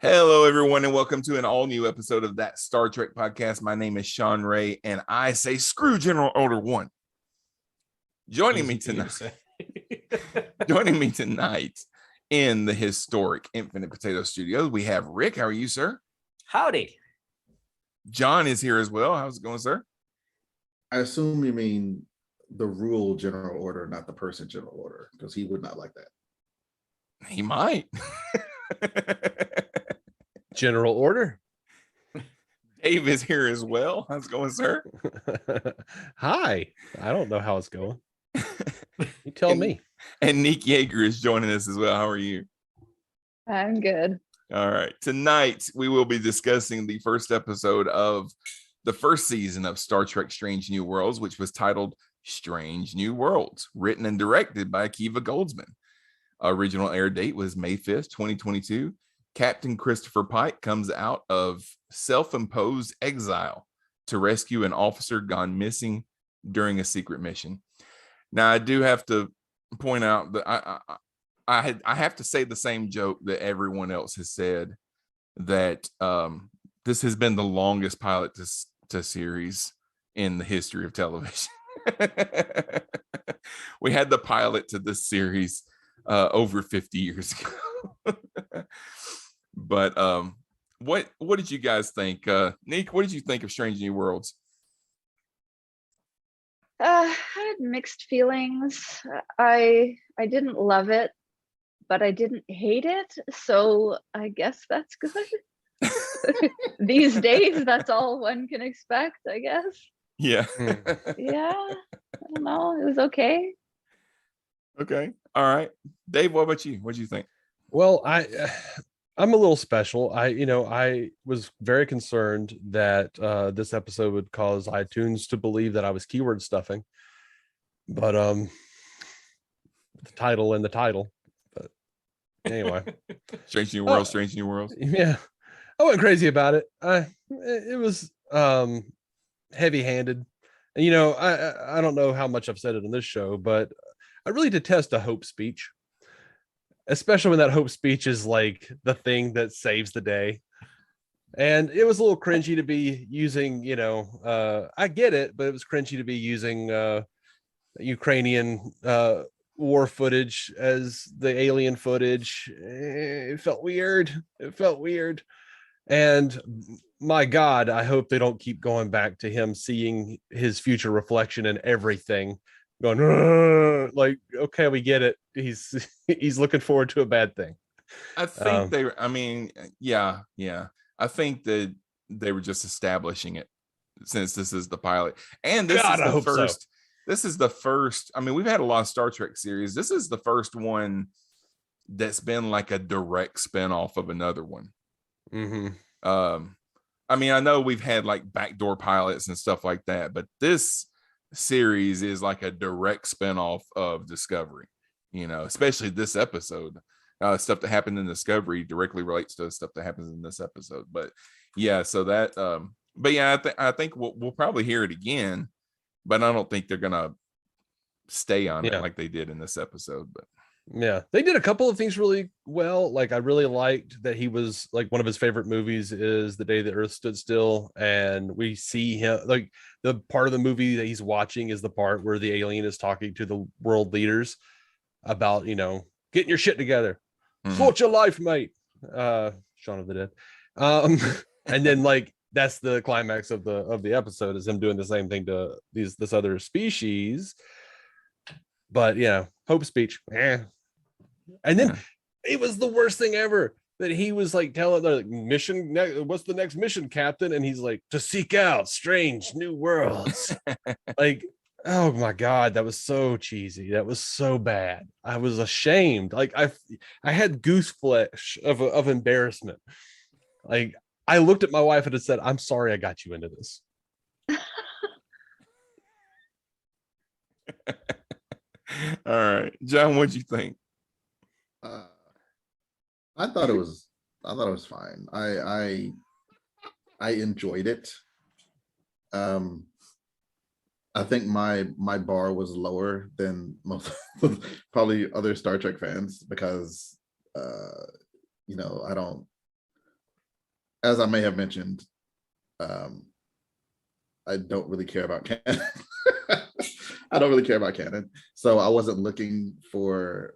Hello, everyone, and welcome to an all-new episode of That Star Trek Podcast. My name is Sean Ray, and I say screw General Order 1. Joining me tonight in the historic Infinite Potato Studios, we have Rick. How are you, sir? Howdy. John is here as well. How's it going, sir? I assume you mean the rule General Order, not the person General Order, because he would not like that. He might. General Order. Dave is here as well. How's it going, sir? Hi. I don't know how it's going. You tell me. And Nick Yeager is joining us as well. How are you? I'm good. All right. Tonight, we will be discussing the first episode of the first season of Star Trek Strange New Worlds, which was titled Strange New Worlds, written and directed by Akiva Goldsman. Original air date was May 5th, 2022. Captain Christopher Pike comes out of self-imposed exile to rescue an officer gone missing during a secret mission. Now, I do have to point out that I have to say the same joke that everyone else has said, that this has been the longest pilot to series in the history of television. We had the pilot to this series over 50 years ago. But what did you guys think? Nick, what did you think of Strange New Worlds? I had mixed feelings. I didn't love it, but I didn't hate it. So I guess that's good. These days, that's all one can expect, I guess. Yeah. Yeah. I don't know. It was okay. Okay. All right. Dave, what about you? What do you think? Well, I'm a little special. I was very concerned that this episode would cause iTunes to believe that I was keyword stuffing. But the title. But anyway. Strange New Worlds, Strange New Worlds. Yeah. I went crazy about it. It was heavy-handed. And I don't know how much I've said it in this show, but I really detest a hope speech. Especially when that hope speech is like the thing that saves the day. And it was a little cringy to be using, I get it, but it was cringy to be using Ukrainian war footage as the alien footage. It felt weird. And my God, I hope they don't keep going back to him seeing his future reflection in everything. Going like, okay, we get it. He's looking forward to a bad thing. I think yeah. I think that they were just establishing it since this is the pilot. And this is the first. So. This is the first. I mean, we've had a lot of Star Trek series. This is the first one that's been like a direct spinoff of another one. Mm-hmm. I mean, I know we've had like backdoor pilots and stuff like that, but this series is like a direct spinoff of Discovery, especially this episode. Stuff that happened in Discovery directly relates to stuff that happens in this episode. But yeah, so that but yeah, I think we'll probably hear it again, but I don't think they're gonna stay on it like they did in this episode. But yeah, they did a couple of things really well. Like, I really liked that he was like, one of his favorite movies is The Day the Earth Stood Still, and we see him, like, the part of the movie that he's watching is the part where the alien is talking to the world leaders about, getting your shit together. Sort your life, mate. Shaun of the Dead. And then like that's the climax of the episode, is him doing the same thing to this other species. But hope speech. And then it was the worst thing ever that he was like telling the mission, what's the next mission, Captain? And he's like, to seek out strange new worlds. Like, oh my God, that was so cheesy. That was so bad. I was ashamed. Like I had goose flesh of embarrassment. Like, I looked at my wife and I said, I'm sorry I got you into this. All right, John, what'd you think? I thought it was fine. I enjoyed it. I think my bar was lower than most probably other Star Trek fans, because I don't as I may have mentioned, I don't really care about canon. I don't really care about canon, so I wasn't looking for.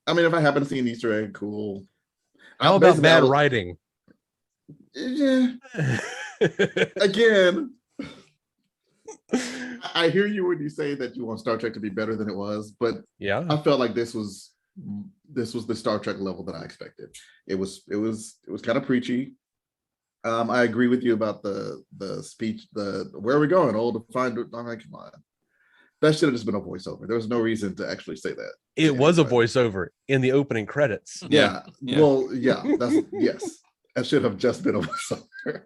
I mean, if I happen to see an Easter egg, cool. How about Basically, bad writing? Yeah. Again, I hear you when you say that you want Star Trek to be better than it was, but Yeah. I felt like this was the Star Trek level that I expected. It was kind of preachy. I agree with you about the speech, the where are we going? Oh, to find. I'm like, come on. That should have just been a voiceover. There was no reason to actually say that. It was a voiceover in the opening credits. Yeah. Yeah. Well, yeah. That's yes. That should have just been a voiceover.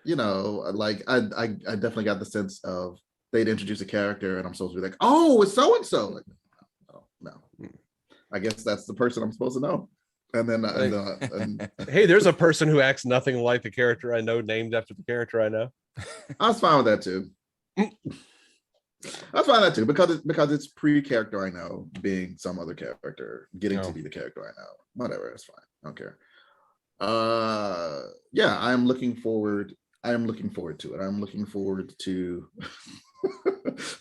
You know, like I definitely got the sense of they'd introduce a character and I'm supposed to be like, oh, it's so and so. Like, no. I guess that's the person I'm supposed to know. And then Hey, there's a person who acts nothing like the character I know, named after the character I know. I was fine with that too. I was fine with that too because it's pre-character I know being some other character getting to be the character I know. Whatever, it's fine. I don't care. Yeah, I'm looking forward to it. I'm looking forward to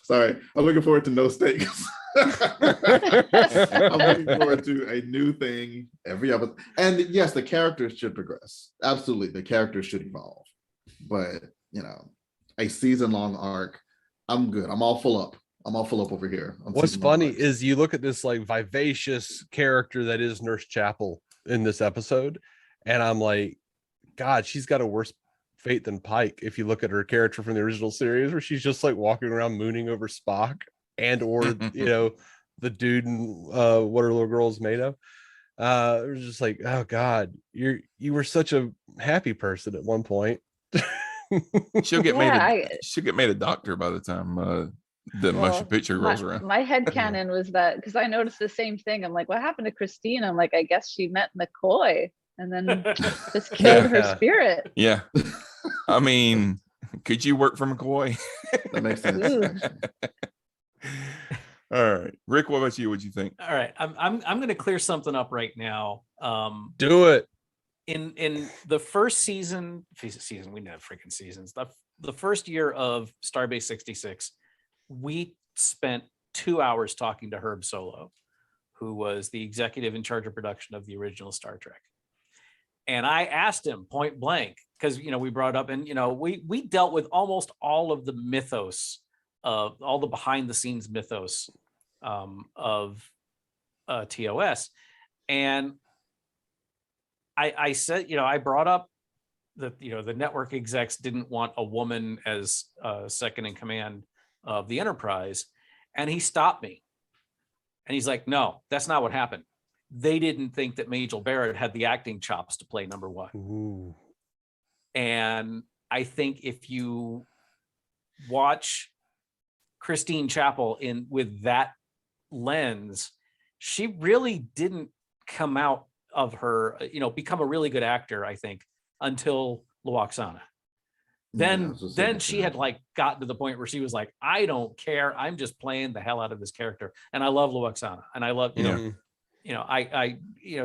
sorry, I'm looking forward to no stakes. I'm looking forward to a new thing every episode. And yes, the characters should progress. Absolutely, the characters should evolve. But you know, a season-long arc, I'm good. I'm all full up over here. What's funny is you look at this like vivacious character that is Nurse Chapel in this episode, and I'm like, God, she's got a worse fate than Pike. If you look at her character from the original series, where she's just like walking around mooning over Spock and or you know, the dude and what her little girl's made of. It was just like, oh God, you were such a happy person at one point. She'll get made a doctor by the time the motion picture rolls around. My headcanon was that because I noticed the same thing. I'm like, what happened to Christine? I'm like, I guess she met McCoy and then just killed her spirit. Yeah. I mean, could you work for McCoy? That makes sense. All right, Rick, what about you? What'd you think? All right, I'm going to clear something up right now. Do it. In the first season, we know freaking seasons. The first year of Starbase 66, we spent 2 hours talking to Herb Solow, who was the executive in charge of production of the original Star Trek. And I asked him point blank, because we brought up, and we dealt with almost all of the mythos of all the behind the scenes mythos of TOS. And I said, I brought up that, the network execs didn't want a woman as second in command of the Enterprise. And he stopped me. And he's like, no, that's not what happened. They didn't think that Majel Barrett had the acting chops to play number one. Ooh. And I think if you watch Christine Chapel with that lens, she really didn't come out of her, become a really good actor, I think, until Lwaxana. Then she had gotten to the point where she was like, I don't care. I'm just playing the hell out of this character. And I love Lwaxana. And I love,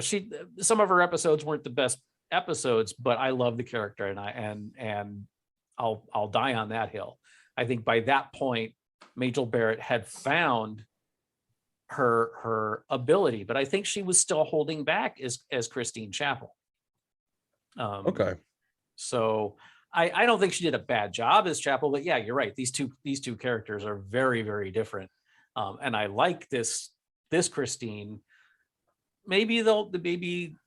she, some of her episodes weren't the best episodes, but I love the character and I'll die on that hill. I think by that point, Majel Barrett had found her ability, but I think she was still holding back as Christine Chapel. Okay. So I don't think she did a bad job as Chapel, but yeah, you're right. These two characters are very, very different. And I like this Christine. Maybe there'll be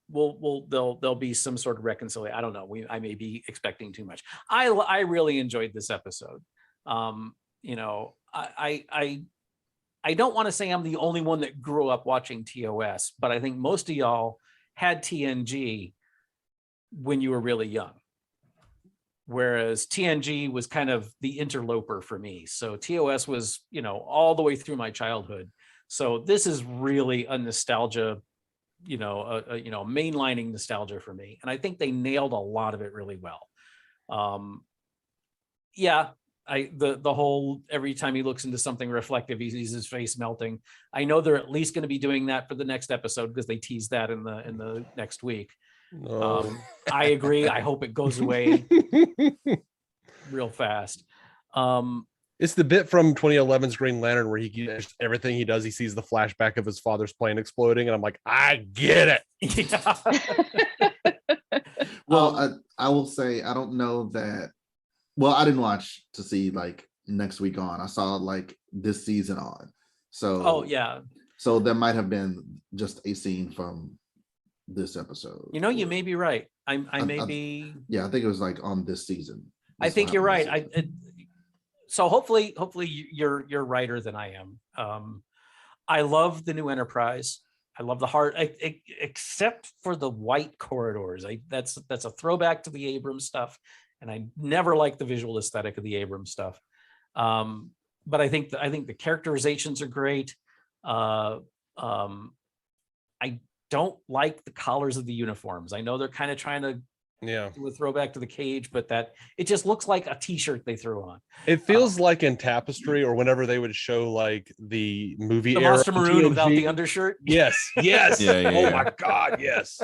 some sort of reconciliation. I don't know. I may be expecting too much. I really enjoyed this episode. I don't want to say I'm the only one that grew up watching TOS, but I think most of y'all had TNG when you were really young. Whereas TNG was kind of the interloper for me. So TOS was, all the way through my childhood. So this is really a nostalgia, mainlining nostalgia for me. And I think they nailed a lot of it really well. the whole every time he looks into something reflective, he sees his face melting. I know they're at least going to be doing that for the next episode because they teased that in the next week. No. I agree. I hope it goes away real fast. It's the bit from 2011's Green Lantern where everything he does, he sees the flashback of his father's plane exploding, and I'm like, I get it. Yeah. Well, I will say I don't know that. Well, I didn't watch to see like next week on. I saw like this season on. So Oh yeah. So there might have been just a scene from this episode. You know, you may be right. I may I- be. Yeah, I think it was like on this season. I This think will you're happen right. this season. So hopefully you're righter than I am. I love the new Enterprise. I love the heart, except for the white corridors. That's a throwback to the Abrams stuff, and I never liked the visual aesthetic of the Abrams stuff. But I think the characterizations are great. I don't like the collars of the uniforms. I know they're kind of trying to Yeah. do a throwback to the Cage, but that it just looks like a T-shirt they threw on. It feels like in Tapestry or whenever they would show like the movie The era Monster on Maroon without the TNG. undershirt. Yes. Yes. Yeah, yeah, Oh yeah. my God. Yes.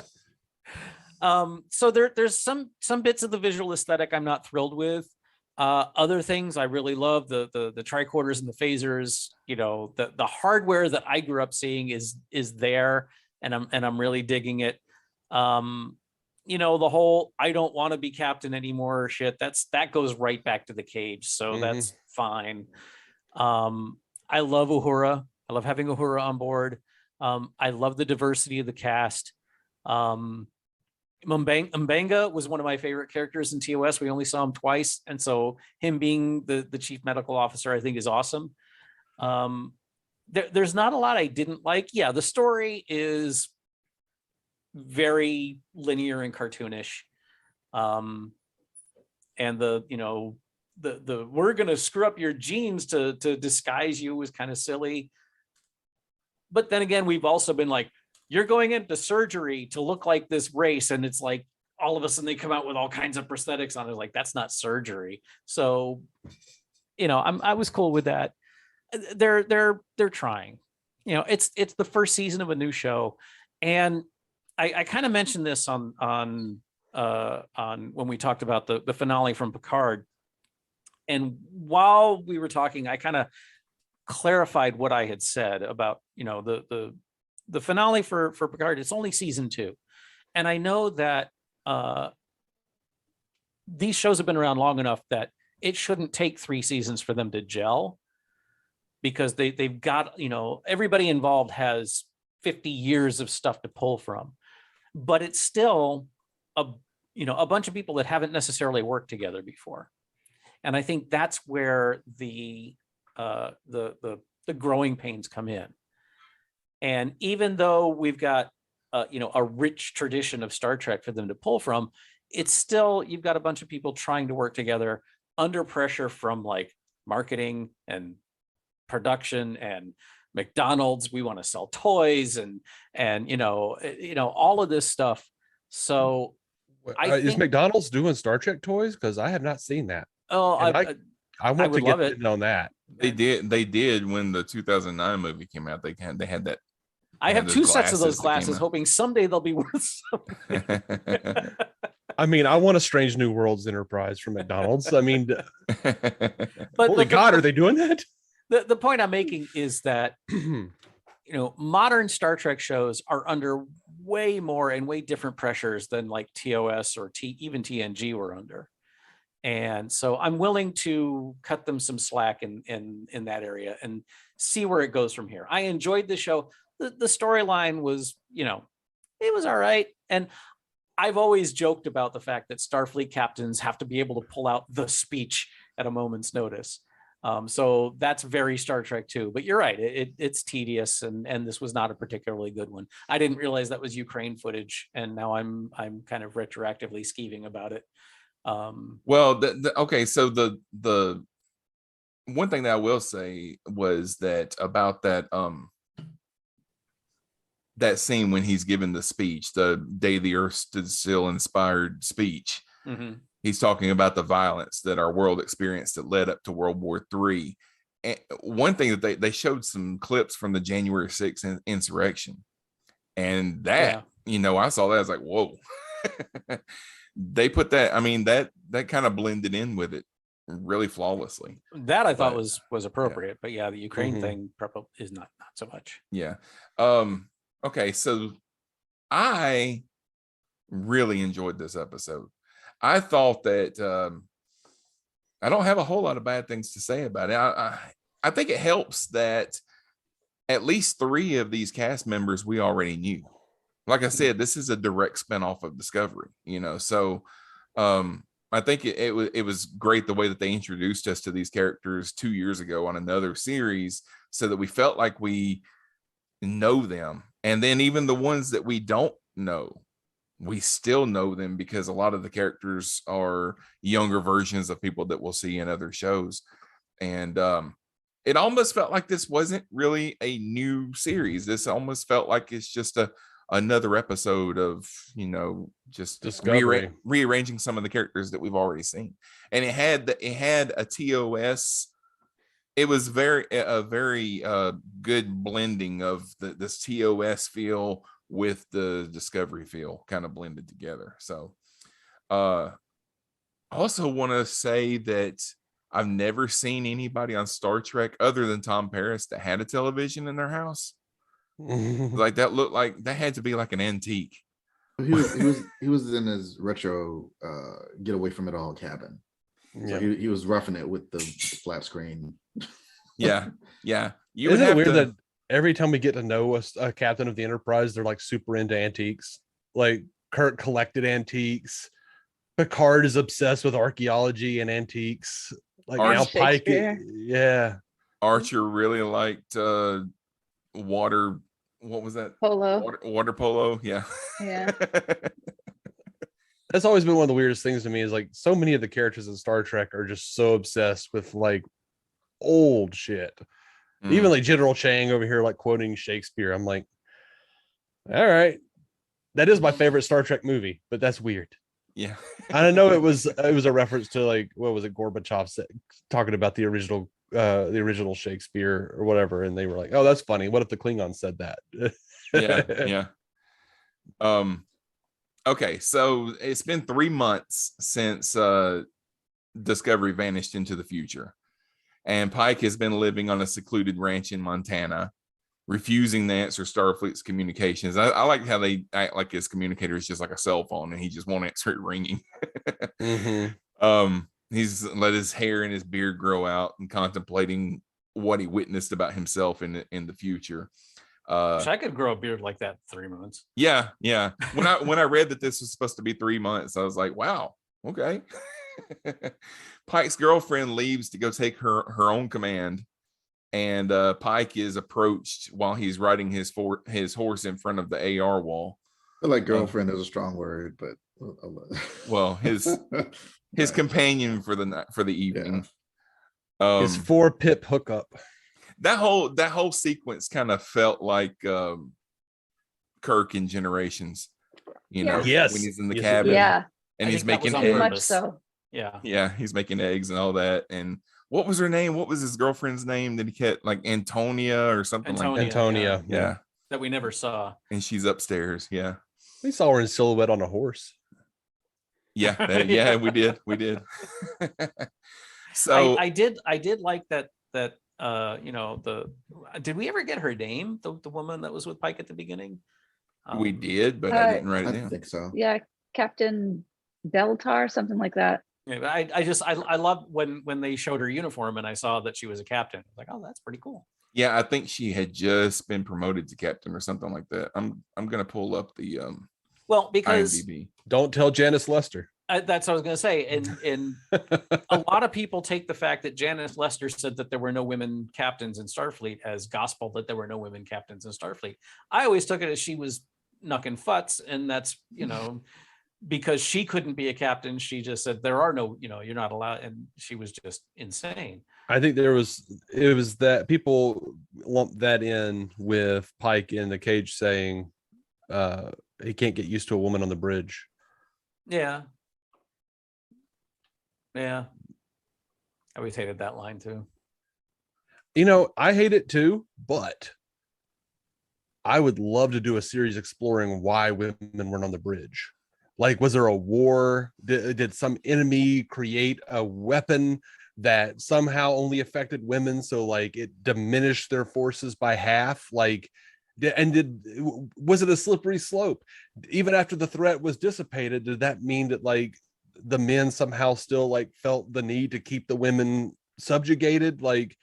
So there's some bits of the visual aesthetic I'm not thrilled with. Other things I really love, the tricorders and the phasers. You know, the hardware that I grew up seeing is there, and I'm really digging it. You know, the whole I don't want to be captain anymore shit, that goes right back to the Cage, so that's fine. I love Uhura. I love having Uhura on board. I love the diversity of the cast. M'Benga was one of my favorite characters in TOS. We only saw him twice, and so him being the chief medical officer, I think, is awesome. There's not a lot I didn't like. Yeah, the story is very linear and cartoonish, and the we're gonna screw up your genes to disguise you was kind of silly. But then again, we've also been like, you're going into surgery to look like this race, and it's like all of a sudden they come out with all kinds of prosthetics on it. Like, that's not surgery. So, you know, I was cool with that. They're trying. You know, it's the first season of a new show, and I kind of mentioned this on when we talked about the finale from Picard. And while we were talking, I kind of clarified what I had said about, you know, the finale for Picard. It's only season 2. And I know that these shows have been around long enough that it shouldn't take 3 seasons for them to gel, because they've got, you know, everybody involved has 50 years of stuff to pull from. But it's still a bunch of people that haven't necessarily worked together before. And I think that's where the growing pains come in. And even though we've got a rich tradition of Star Trek for them to pull from, it's still, you've got a bunch of people trying to work together under pressure from like marketing and production and McDonald's. We want to sell toys and all of this stuff. So I Is think- McDonald's doing Star Trek toys? Because I have not seen that. oh, And I want would to get love it. in on that. They did when the 2009 movie came out. They had that. I have those 2 sets of those glasses that came glasses, out. hoping someday they'll be worth something. I mean, I want a Strange New Worlds Enterprise from McDonald's. I mean, But holy God, are they doing that? the point I'm making is that, you know, modern Star Trek shows are under way more and way different pressures than like TOS or even TNG were under. And so I'm willing to cut them some slack in that area and see where it goes from here. I enjoyed the show. The storyline was, you know, it was all right. And I've always joked about the fact that Starfleet captains have to be able to pull out the speech at a moment's notice. So that's very Star Trek too. But you're right, it's tedious, and this was not a particularly good one. I didn't realize that was Ukraine footage, and now I'm kind of retroactively skeeving about it. Well, okay, so the one thing that I will say was that about that that scene when he's given the speech, the Day the Earth Stood Still inspired speech. Mhm. he's talking about the violence that our world experienced that led up to World War III. And one thing that they showed some clips from the January 6th insurrection, and that I saw that, I was like, whoa. They put that, I mean, that kind of blended in with it really flawlessly. That I thought But, was appropriate, but yeah, the Ukraine Mhm. thing probably is not so much. Yeah. Okay, so I really enjoyed this episode. I thought that I don't have a whole lot of bad things to say about it. I think it helps that at least 3 of these cast members we already knew. Like I said, this is a direct spinoff of Discovery, so I think it was great the way that they introduced us to these characters 2 years ago on another series, so that we felt like we know them. And then even the ones that we don't know, we still know them, because a lot of the characters are younger versions of people that we'll see in other shows. And it almost felt like this wasn't really a new series. This almost felt like it's just another episode of just Discovery. rearranging some of the characters that we've already seen. And it had a TOS. It was a very good blending of this TOS feel with the Discovery feel, kind of blended together. So I also want to say that I've never seen anybody on Star Trek other than Tom Paris that had a television in their house. Like that looked like that had to be like an antique. He was in his retro get away from it all cabin. So he was roughing it with the flat screen. Yeah. Isn't it weird that every time we get to know a captain of the Enterprise, they're like super into antiques? Like Kirk collected antiques. Picard is obsessed with archaeology and antiques. Like now Pike, yeah. Archer really liked water. What was that? Polo. Water polo. Yeah. Yeah. That's always been one of the weirdest things to me, is like so many of the characters in Star Trek are just so obsessed with like old shit. Even like General Chang over here, like quoting Shakespeare. I'm like, all right, that is my favorite Star Trek movie, but that's weird. Yeah. I know it was a reference to like, what was it, Gorbachev talking about the original Shakespeare or whatever, and they were like, oh, that's funny. What if the Klingons said that? Yeah. Okay, so it's been 3 months since Discovery vanished into the future, and Pike has been living on a secluded ranch in Montana, refusing to answer Starfleet's communications. I like how they act like his communicator is just like a cell phone, and he just won't answer it ringing. He's let his hair and his beard grow out and contemplating what he witnessed about himself in the future. Wish I could grow a beard like that in 3 months. Yeah. When I read that this was supposed to be 3 months, I was like, wow, okay. Pike's girlfriend leaves to go take her own command, and Pike is approached while he's riding his horse in front of the AR wall. I feel like girlfriend is a strong word, but well, his companion for the evening. His 4-pip hookup. That whole sequence kind of felt like Kirk in Generations, Yes. when he's in the Yes, cabin, Yeah. and he's think that was making on Too eggs. much purpose. so. Yeah. He's making eggs and all that. And what was her name? What was his girlfriend's name that he kept, like Antonia or something like that? Antonia. Yeah. That we never saw. And she's upstairs. Yeah. We saw her in silhouette on a horse. Yeah. We did. So I did like that did we ever get her name? The woman that was with Pike at the beginning? we did, but I didn't write I it down. think so. Yeah. Captain Beltar, something like that. Yeah, but I love when they showed her uniform and I saw that she was a captain. I was like, oh, that's pretty cool. Yeah, I think she had just been promoted to captain or something like that. I'm gonna pull up the Well, because IMDb. Don't tell Janice Lester. that's what I was going to say. And a lot of people take the fact that Janice Lester said that there were no women captains in Starfleet as gospel, that there were no women captains in Starfleet. I always took it as she was knucking futs, and that's, because she couldn't be a captain. She just said there are no, you're not allowed, and she was just insane. I think it was that people lumped that in with Pike in the cage saying he can't get used to a woman on the bridge. Yeah. Yeah. I always hated that line too. You know, I hate it too, but I would love to do a series exploring why women weren't on the bridge. Like, was there a war? Did some enemy create a weapon that somehow only affected women? So like it diminished their forces by half? Like, was it a slippery slope? Even after the threat was dissipated, did that mean that like the men somehow still like felt the need to keep the women subjugated? Like,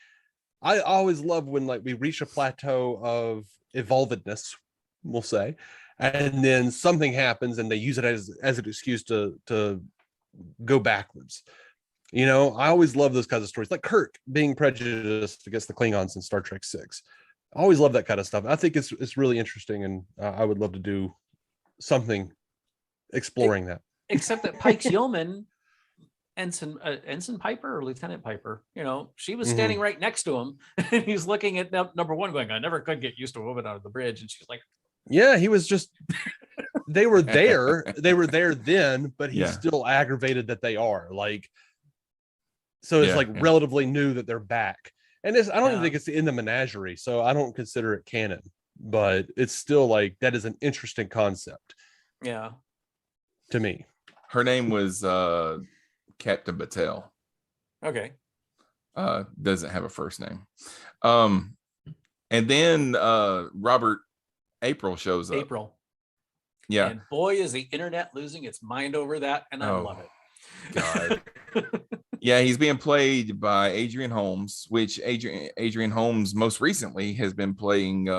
I always love when like we reach a plateau of evolvedness, we'll say, and then something happens and they use it as an excuse to go backwards. You know, I always love those kinds of stories, like Kirk being prejudiced against the Klingons in Star Trek 6. I always love that kind of stuff. I think it's really interesting, and I would love to do something exploring that. Except that Pike's yeoman, Ensign Piper or Lieutenant Piper, you know, she was standing right next to him, and he's looking at number one, going, "I never could get used to a woman out of the bridge," and she's like, "Yeah, he was just." They were there then, but he's still aggravated that they are like. So it's relatively new that they're back. And I don't even think it's in the menagerie, so I don't consider it canon, but it's still like that is an interesting concept. Yeah. To me. Her name was Captain Battelle. Okay. Doesn't have a first name. And then Robert April shows up. April. Yeah. And boy, is the internet losing its mind over that, and I love it. God. Yeah, he's being played by Adrian Holmes, which Adrian Holmes most recently has been playing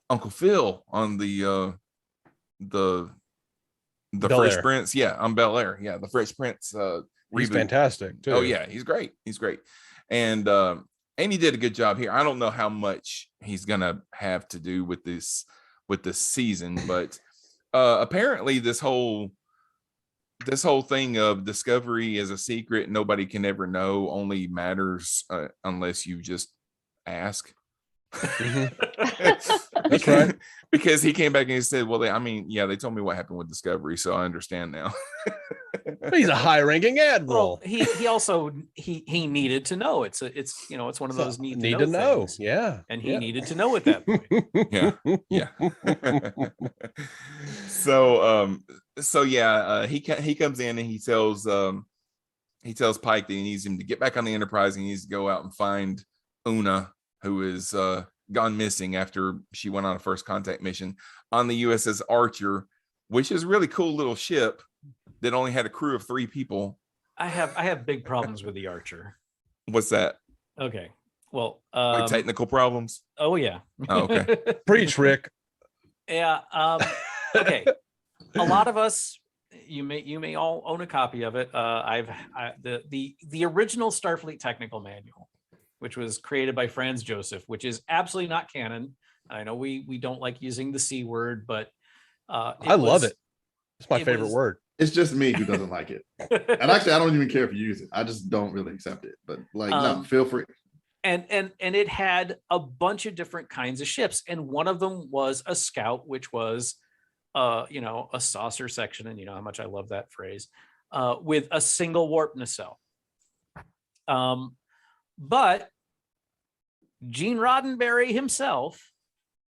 Uncle Phil on the Fresh Prince. Yeah, on Bel Air. Yeah, the Fresh Prince he's reboot. Fantastic too. Oh yeah, he's great. He's great. And he did a good job here. I don't know how much he's gonna have to do with this season, but apparently this whole thing of Discovery is a secret nobody can ever know only matters unless you just ask. That's right. Because he came back and he said, well, they told me what happened with Discovery, so I understand now. He's a high-ranking admiral. Well, he also he needed to know. It's one of those need to know things. Yeah. And he needed to know at that point. Yeah. He comes in and he tells Pike that he needs him to get back on the Enterprise. He needs to go out and find Una, who is gone missing after she went on a first contact mission on the USS Archer, which is a really cool little ship that only had a crew of 3 people. I have big problems with the Archer. What's that? Okay. Well, like technical problems. Oh yeah. Oh, okay. Preach, Rick. Yeah. Okay. A lot of us, you may all own a copy of it. The original Starfleet technical manual, which was created by Franz Joseph, which is absolutely not canon. I know we don't like using the C word, but I love it. It's my favorite word. It's just me who doesn't like it. And actually, I don't even care if you use it. I just don't really accept it. But no, feel free. And it had a bunch of different kinds of ships, and one of them was a scout, which was a saucer section, and you know how much I love that phrase, with a single warp nacelle. But Gene Roddenberry himself,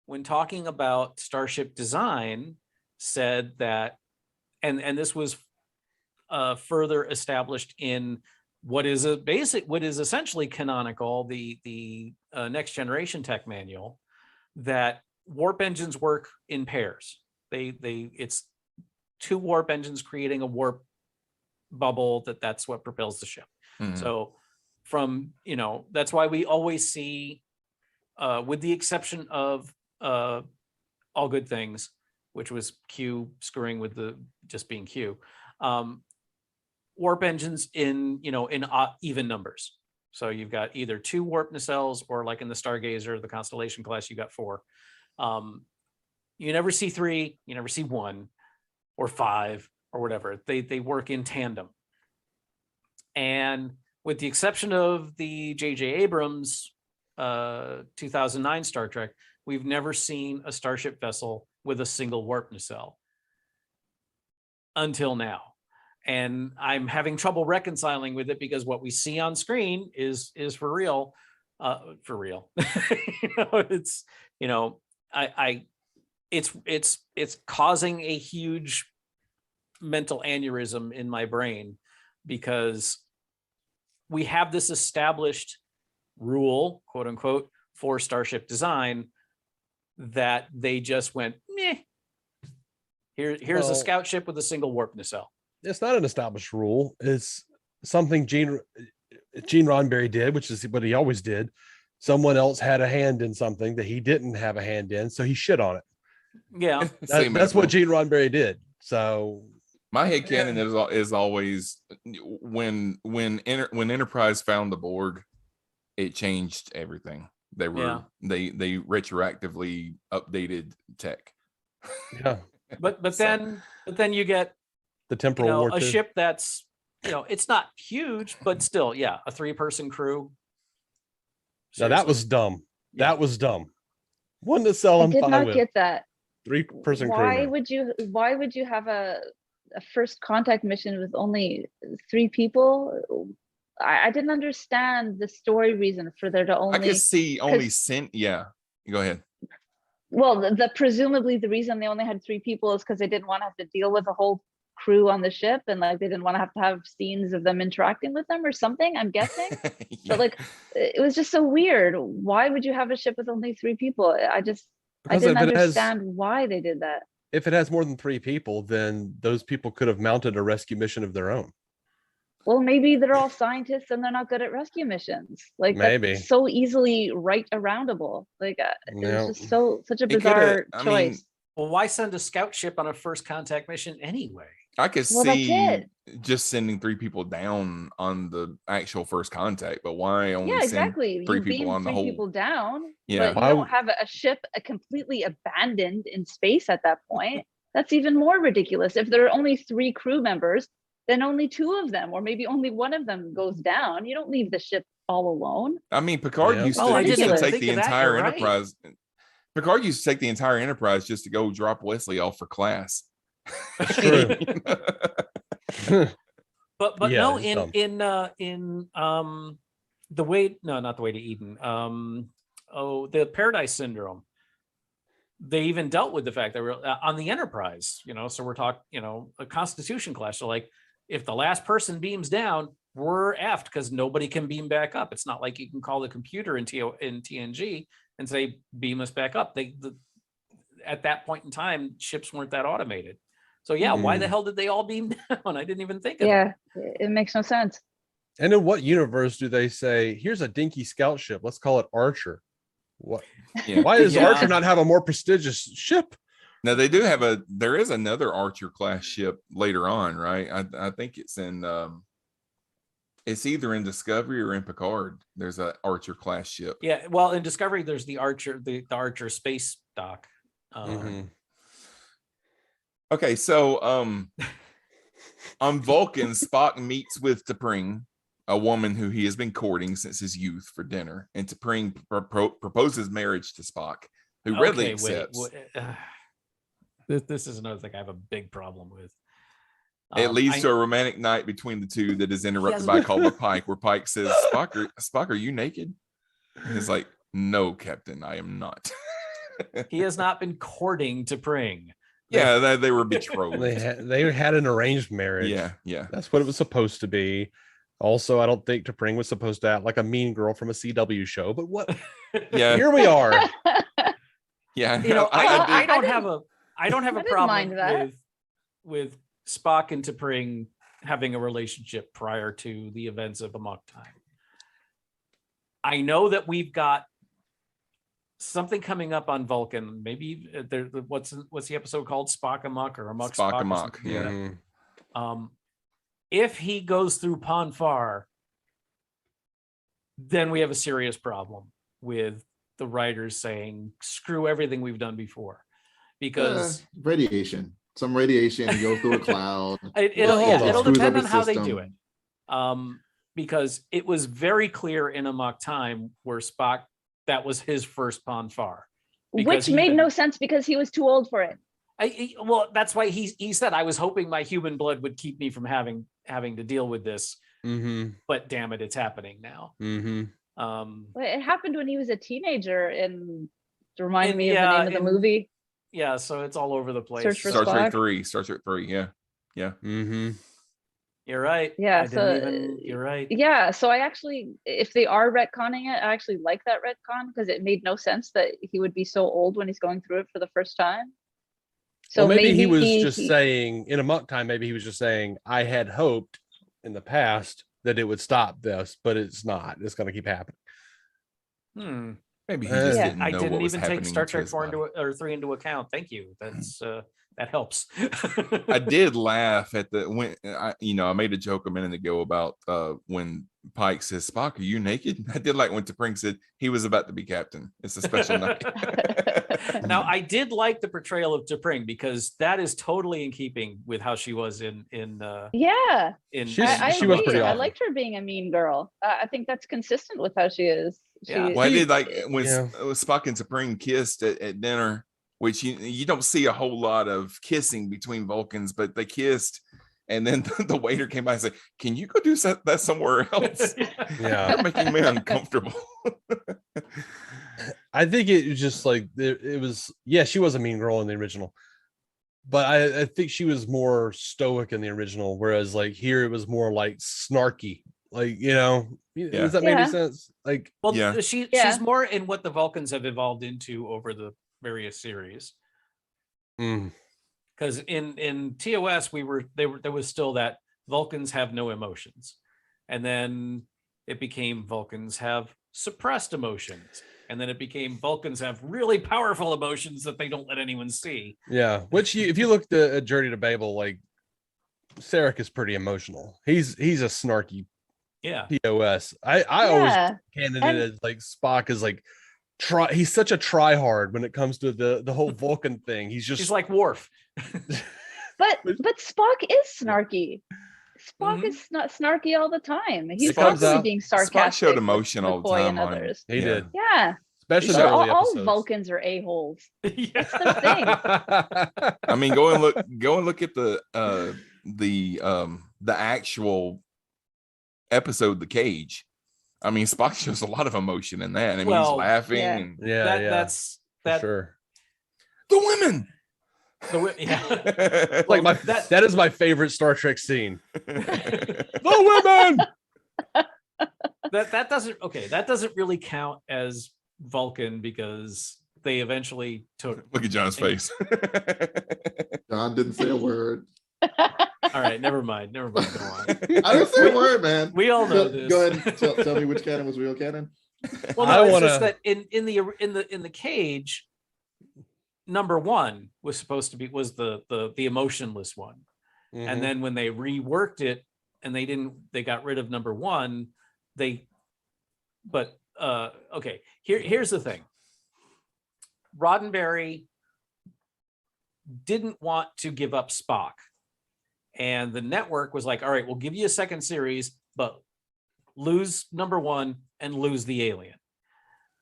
when talking about starship design, said that, and this was further established in what is essentially canonical, the Next Generation Tech Manual, that warp engines work in pairs. It's 2 warp engines creating a warp bubble that's what propels the ship. Mm-hmm. So that's why we always see, with the exception of All Good Things, which was Q screwing with just being Q, warp engines in even numbers. So you've got either 2 warp nacelles, or like in the Stargazer, the Constellation class, you got 4. You never see 3, you never see 1 or 5 or whatever. They work in tandem. And with the exception of the J.J. Abrams 2009 Star Trek, we've never seen a starship vessel with a single warp nacelle until now. and I'm having trouble reconciling with it because what we see on screen is for real, for real. It's, it's causing a huge mental aneurysm in my brain because we have this established rule, quote unquote, for Starship Design that they just went, meh. Here's a scout ship with a single warp nacelle. It's not an established rule. It's something Gene Roddenberry did, which is what he always did. Someone else had a hand in something that he didn't have a hand in, so he shit on it. Yeah, that's what Gene Roddenberry did. So my headcanon is always when Enterprise found the Borg, it changed everything. They retroactively updated tech. Yeah, but then you get the temporal war, a ship that's it's not huge, but still, yeah, a 3-person crew. Now that was dumb. Yeah. That was dumb. One to sell. I did not get that. 3-person crew. Why would you have a first contact mission with only 3 people? I didn't understand the story reason for there to only. I could see only sent. Yeah, go ahead. Well, presumably the reason they only had 3 people is because they didn't want to have to deal with a whole crew on the ship, and like they didn't want to have scenes of them interacting with them or something. I'm guessing, Yeah. But like it was just so weird. Why would you have a ship with only 3 people? I didn't understand why they did that. If it has more than 3 people, then those people could have mounted a rescue mission of their own. Well, maybe they're all scientists and they're not good at rescue missions. Like maybe that's so easily right-aroundable. Like it's just such a bizarre choice. I mean, well, why send a scout ship on a first contact mission anyway? I could see just sending 3 people down on the actual first contact, but why only send 3 people on the whole? People down. Yeah, but you don't have a ship completely abandoned in space at that point. That's even more ridiculous. If there are only 3 crew members, then only 2 of them, or maybe only one of them goes down. You don't leave the ship all alone. I mean, Picard used to take the entire Enterprise. Picard used to take the entire Enterprise just to go drop Wesley off for class. That's true. but yeah, no, in the way, no, not the way to Eden. The Paradise Syndrome. They even dealt with the fact that we're on the Enterprise, so we're talking, a Constitution class. So like, if the last person beams down, we're effed because nobody can beam back up. It's not like you can call the computer in TNG and say, beam us back up. At that point in time, ships weren't that automated. So yeah, why the hell did they all beam down? I didn't even think of that. Yeah, it makes no sense. And in what universe do they say, here's a dinky scout ship, let's call it Archer? What? Yeah. Why does Archer not have a more prestigious ship? Now they do have there is another Archer class ship later on, right? I think it's in it's either in Discovery or in Picard. There's an Archer class ship. Yeah, well, in Discovery there's the Archer, the Archer space dock. Okay, so on Vulcan, Spock meets with T'Pring, a woman who he has been courting since his youth, for dinner, and T'Pring proposes marriage to Spock, who readily accepts. This is another thing I have a big problem with. It leads to a romantic night between the two that is interrupted by a call by Pike, where Pike says, Spock, are you naked? And he's like, no, Captain, I am not. He has not been courting T'Pring. Yeah, they were betrothed. They had an arranged marriage. Yeah. That's what it was supposed to be. Also, I don't think T'Pring was supposed to act like a mean girl from a CW show, but what? Yeah, here we are. Yeah, I don't have a problem with Spock and T'Pring having a relationship prior to the events of Amok Time. I know that we've got something coming up on Vulcan. Maybe what's the episode called? Spock Amok or Amok Spock Amok. Yeah. If he goes through Pon farr, then we have a serious problem with the writers saying, screw everything we've done before. Because some radiation goes through a cloud. It'll depend on how they do it. Because it was very clear in Amok Time where Spock, that was his first Pon farr. Which made no sense because he was too old for it. Well, that's why he said I was hoping my human blood would keep me from having to deal with this, but damn it, it's happening now. Well, it happened when he was a teenager, and to remind me of the yeah, name of the movie. Yeah, so it's all over the place. Search for Star Trek Spock. 3. Star Trek 3. Yeah. Yeah. You're right. Yeah, You're right. Yeah, so I actually, if they are retconning it, I actually like that retcon because it made no sense that he would be so old when he's going through it for the first time. So well, maybe he was just saying in Amok Time, maybe he was just saying, I had hoped in the past that it would stop this, but it's not. It's going to keep happening. Maybe he just didn't know I didn't what was even take happening Star to Trek his 4 body. 3 into account. Thank you. That's that helps. I did laugh at I made a joke a minute ago about when Pike says, Spock, are you naked? I did like when T'Pring said he was about to be captain. It's a special night. Now, I did like the portrayal of T'Pring because that is totally in keeping with how she was in Yeah, I she was agree. pretty I awful. liked her being a mean girl. I think that's consistent with how she is. Yeah. Well, I did like when Yeah. Spock and T'Pring kissed at dinner, which you don't see a whole lot of kissing between Vulcans, but they kissed. And then the waiter came by and said, can you go do that somewhere else? Yeah. You're making me uncomfortable. I think it was just like it was. Yeah, she was a mean girl in the original, but I think she was more stoic in the original. Whereas like here, it was more like snarky. Like does that make any sense? Like, well, Yeah. she's more in what the Vulcans have evolved into over the various series. Because in TOS there was still that Vulcans have no emotions, and then it became Vulcans have suppressed emotions, and then it became Vulcans have really powerful emotions that they don't let anyone see. yeah. Which if you look at Journey to Babel, like Sarek is pretty emotional. He's a snarky Yeah. TOS. I always candidate as like Spock is like he's such a try hard when it comes to the whole Vulcan thing. He's like Worf. But Spock is snarky. Spock is not snarky all the time. He's constantly being sarcastic. Spock showed emotion all the McCoy time. and others. He did. Yeah. Especially But in the early all episodes. Vulcans are a-holes. Yeah. That's the thing. I mean, go and look at the actual episode, The Cage. I mean, Spock shows a lot of emotion in that. I mean, he's laughing. Yeah. And That's for sure. The women. Like that is my favorite Star Trek scene. The women. that doesn't really count as Vulcan because they eventually took. Look at John's face. John didn't say a word. All right, never mind. Go on. I didn't say a word, man. We all know this. Go ahead and tell me which canon was real canon. Well, no, it's just that in the Cage, number one was supposed to be the emotionless one, and then when they reworked it and they got rid of number one, okay. Here's the thing. Roddenberry didn't want to give up Spock, and the network was like, all right, we'll give you a second series, but lose number one and lose the alien.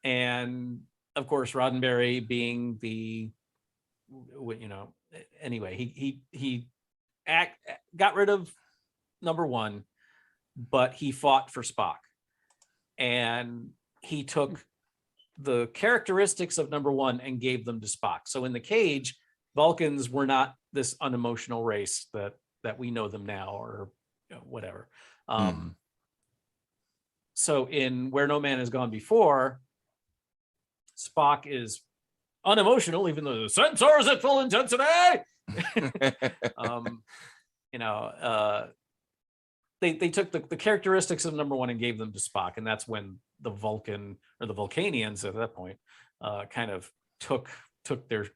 And of course, Roddenberry being anyway, he got rid of number one, but he fought for Spock, and he took the characteristics of number one and gave them to Spock. So in the Cage, Vulcans were not this unemotional race that we know them now, or whatever. So in Where No Man Has Gone Before, Spock is unemotional, even though the sensor is at full intensity. They took the characteristics of number one and gave them to Spock, and that's when the Vulcan or the Vulcanians at that point kind of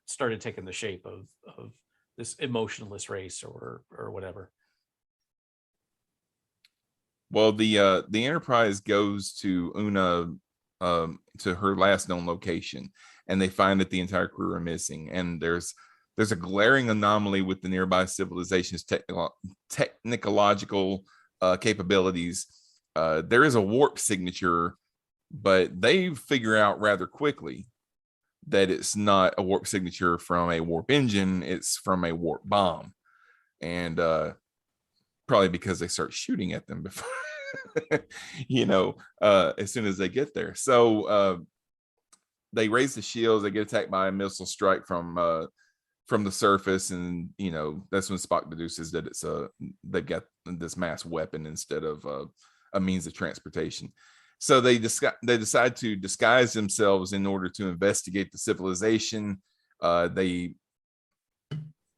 started taking the shape of this emotionless race or whatever. Well, the Enterprise goes to Una to her last known location, and they find that the entire crew are missing, and there's a glaring anomaly with the nearby civilization's technological capabilities. There is a warp signature, but they figure out rather quickly that it's not a warp signature from a warp engine, it's from a warp bomb. And probably because they start shooting at them before, as soon as they get there. So they raise the shields, they get attacked by a missile strike from the surface, and that's when Spock deduces that they've got this mass weapon instead of a means of transportation. So they decide to disguise themselves in order to investigate the civilization.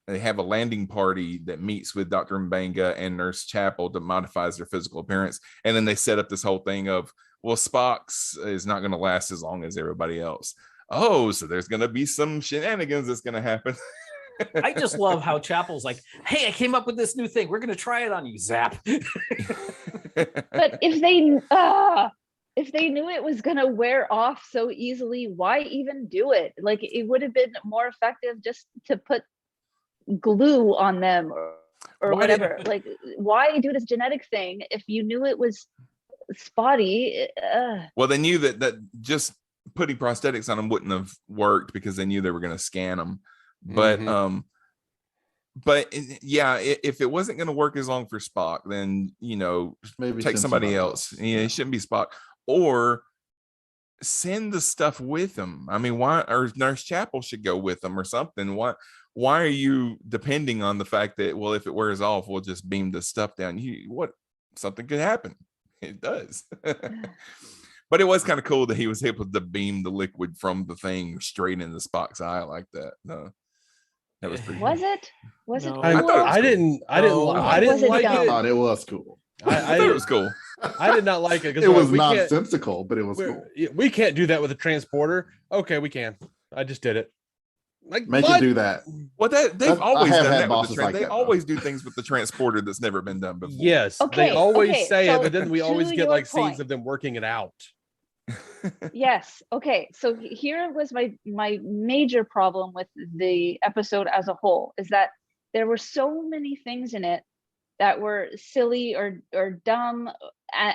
They have a landing party that meets with Dr. M'Benga and Nurse Chapel that modifies their physical appearance, and then they set up this whole thing of, well, Spock's is not going to last as long as everybody else. Oh, so there's going to be some shenanigans that's going to happen. I just love how Chapel's like, hey, I came up with this new thing. We're going to try it on you, Zap. But if they knew it was going to wear off so easily, why even do it? Like, it would have been more effective just to put glue on them or whatever. Like, why do this genetic thing if you knew it was spotty? Well, they knew that just putting prosthetics on them wouldn't have worked because they knew they were going to scan them. But yeah, if it wasn't going to work as long for Spock, then Maybe take send somebody else. Yeah, it shouldn't be Spock, or send the stuff with them. I mean, why? Or Nurse Chapel should go with them or something. Why are you depending on the fact that, well, if it wears off, we'll just beam the stuff down? Something could happen. It does. But it was kind of cool that he was able to beam the liquid from the thing straight into Spock's eye like that. No. That was pretty Was cool. it? Was it? No. Cool? I didn't Was it like dumb? I it. thought it was cool. I thought it was cool. I did not like it It was we can't- nonsensical, but it was cool. we can't do that with a transporter. Okay, we can. I just did it. Like, Make what? it do that. Well, they've I always have done had that with bosses the like they that, though. always do things with the transporter that's never been done before. Yes, Okay, they always okay, say it, so but then we always to get your like scenes point. of them working it out. Yes. Okay. So here was my major problem with the episode as a whole, is that there were so many things in it that were silly or dumb,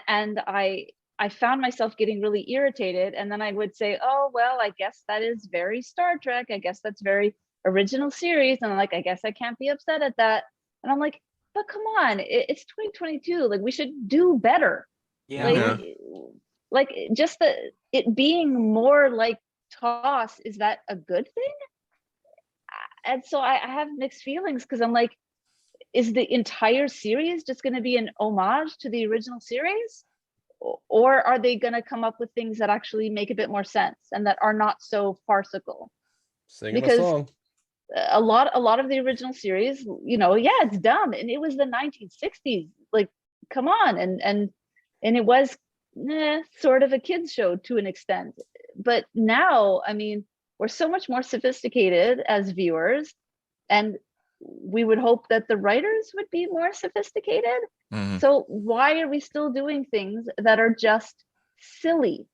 and I found myself getting really irritated. And then I would say, oh well, I guess that is very Star Trek. I guess that's very original series, and I'm like, I guess I can't be upset at that. And I'm like, but come on, it's 2022. Like, we should do better. Yeah. Like just it being more like TOS, is that a good thing? And so I have mixed feelings, because I'm like, is the entire series just going to be an homage to the original series, or are they going to come up with things that actually make a bit more sense and that are not so farcical? Singing Because a song. a lot of the original series, it's dumb, and it was the 1960s. Like, come on, and it was sort of a kids show to an extent. But now, I mean, we're so much more sophisticated as viewers, and we would hope that the writers would be more sophisticated. Mhm. So why are we still doing things that are just silly?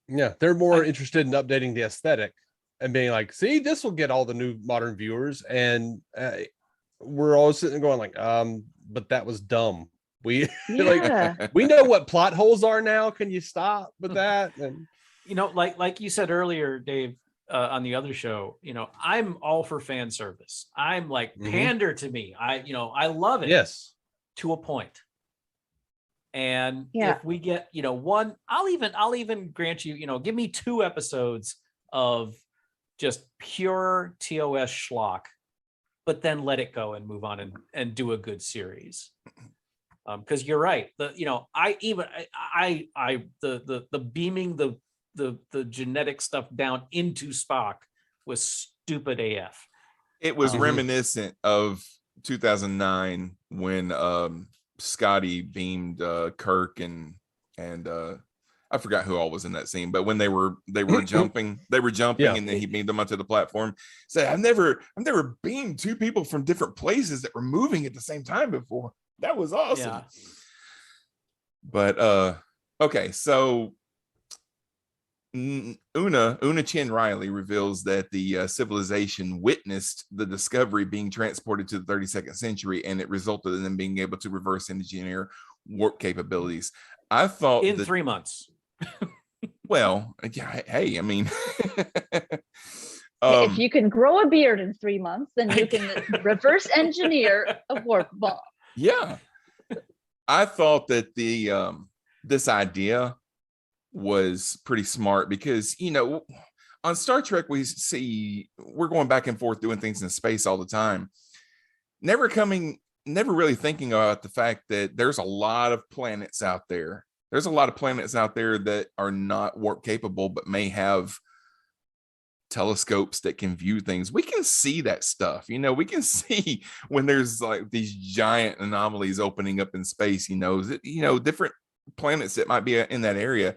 Yeah, they're more interested in updating the aesthetic and being like, see, this will get all the new modern viewers. And we're all sitting there going like, but that was dumb. We Yeah. we know what plot holes are now. Can you stop with that? And Like you said earlier, Dave, on the other show, I'm all for fan service. I'm like, Mhm. pander to me. I love it. yes, To a point. And Yeah. if we get, one, I'll even grant you, give me 2 episodes of just pure TOS schlock, but then let it go and move on and do a good series. Because you're right. The beaming the genetic stuff down into Spock was stupid AF. It was Mhm. reminiscent of 2009 when Scotty beamed Kirk and I forgot who all was in that scene, but when they were jumping, Yeah. and then he beamed them onto the platform. Said, I've never beamed 2 people from different places that were moving at the same time before. That was awesome. Yeah. But okay, so Una Chen Riley reveals that the civilization witnessed the Discovery being transported to the 32nd century, and it resulted in them being able to reverse engineer warp capabilities. I thought In that 3 months. Well, yeah, hey, I mean, If you can grow a beard in 3 months, then you can reverse engineer a warp bomb. yeah, I thought that this idea was pretty smart because, on Star Trek, we're going back and forth doing things in space all the time. Never really thinking about the fact that there's a lot of planets out there. There's a lot of planets out there that are not warp capable, but may have telescopes that can view things. We can see that stuff. We can see when there's like these giant anomalies opening up in space, different planets that might be in that area.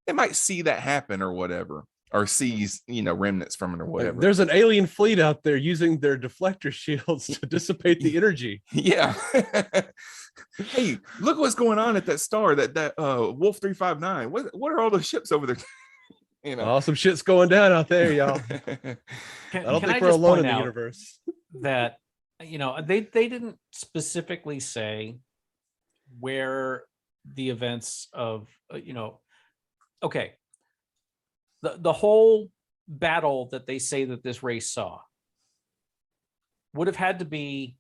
They might see that happen or whatever, or sees, remnants from it or whatever. There's an alien fleet out there using their deflector shields to dissipate the energy. Yeah. Hey, look what's going on at that star, that Wolf 359. What are all those ships over there? Oh, some shit's going down out there, y'all. I don't think we're alone in the universe. That they didn't specifically say where the events of okay, the whole battle that they say that this race saw would have had to be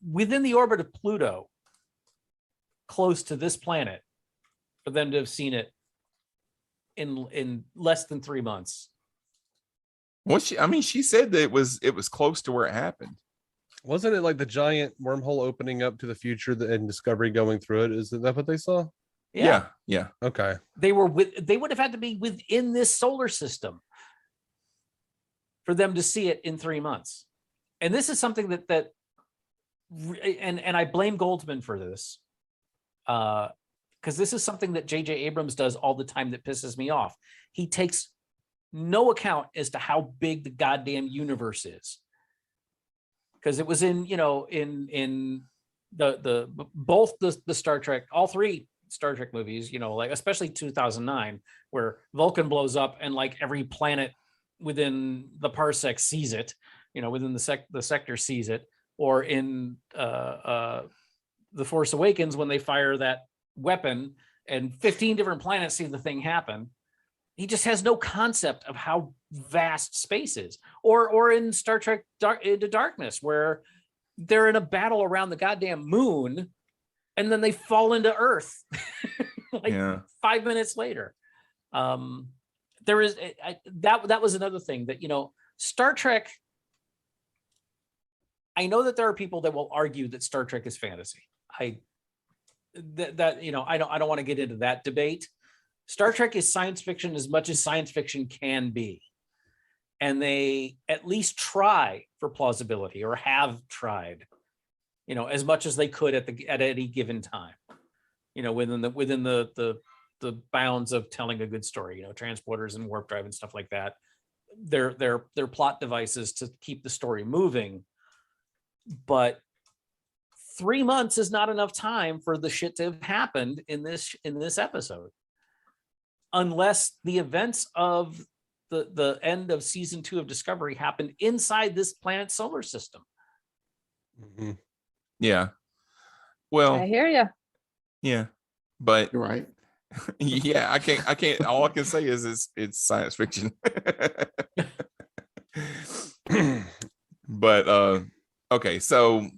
within the orbit of Pluto, close to this planet, for them to have seen it in less than 3 months. Well, she said that it was close to where it happened. Wasn't it like the giant wormhole opening up to the future and Discovery going through it? Is that what they saw? Yeah. Okay. They would have had to be within this solar system for them to see it in 3 months. And this is something that I blame Goldsman for this. Because this is something that J.J. Abrams does all the time that pisses me off. He takes no account as to how big the goddamn universe is. Because it was in both the Star Trek, all 3 Star Trek movies, like especially 2009, where Vulcan blows up and like every planet within the parsec sees it, within the sector sees it, or in The Force Awakens when they fire that weapon and 15 different planets see the thing happen. He just has no concept of how vast space is. Or in Star Trek Into Darkness, where they're in a battle around the goddamn moon and then they fall into Earth 5 minutes later. There is that was another thing that, Star Trek. I know that there are people that will argue that Star Trek is fantasy. I don't want to get into that debate. Star Trek is science fiction as much as science fiction can be. And they at least try for plausibility, or have tried, as much as they could at any given time, within the bounds of telling a good story, transporters and warp drive and stuff like that. They're plot devices to keep the story moving. But 3 months is not enough time for the shit to have happened in this episode, unless the events of the end of season 2 of Discovery happened inside this planet's solar system. Mm-hmm. Yeah. Well, I hear you. Yeah, but You're right. yeah, I can't. All I can say is it's science fiction. But okay, so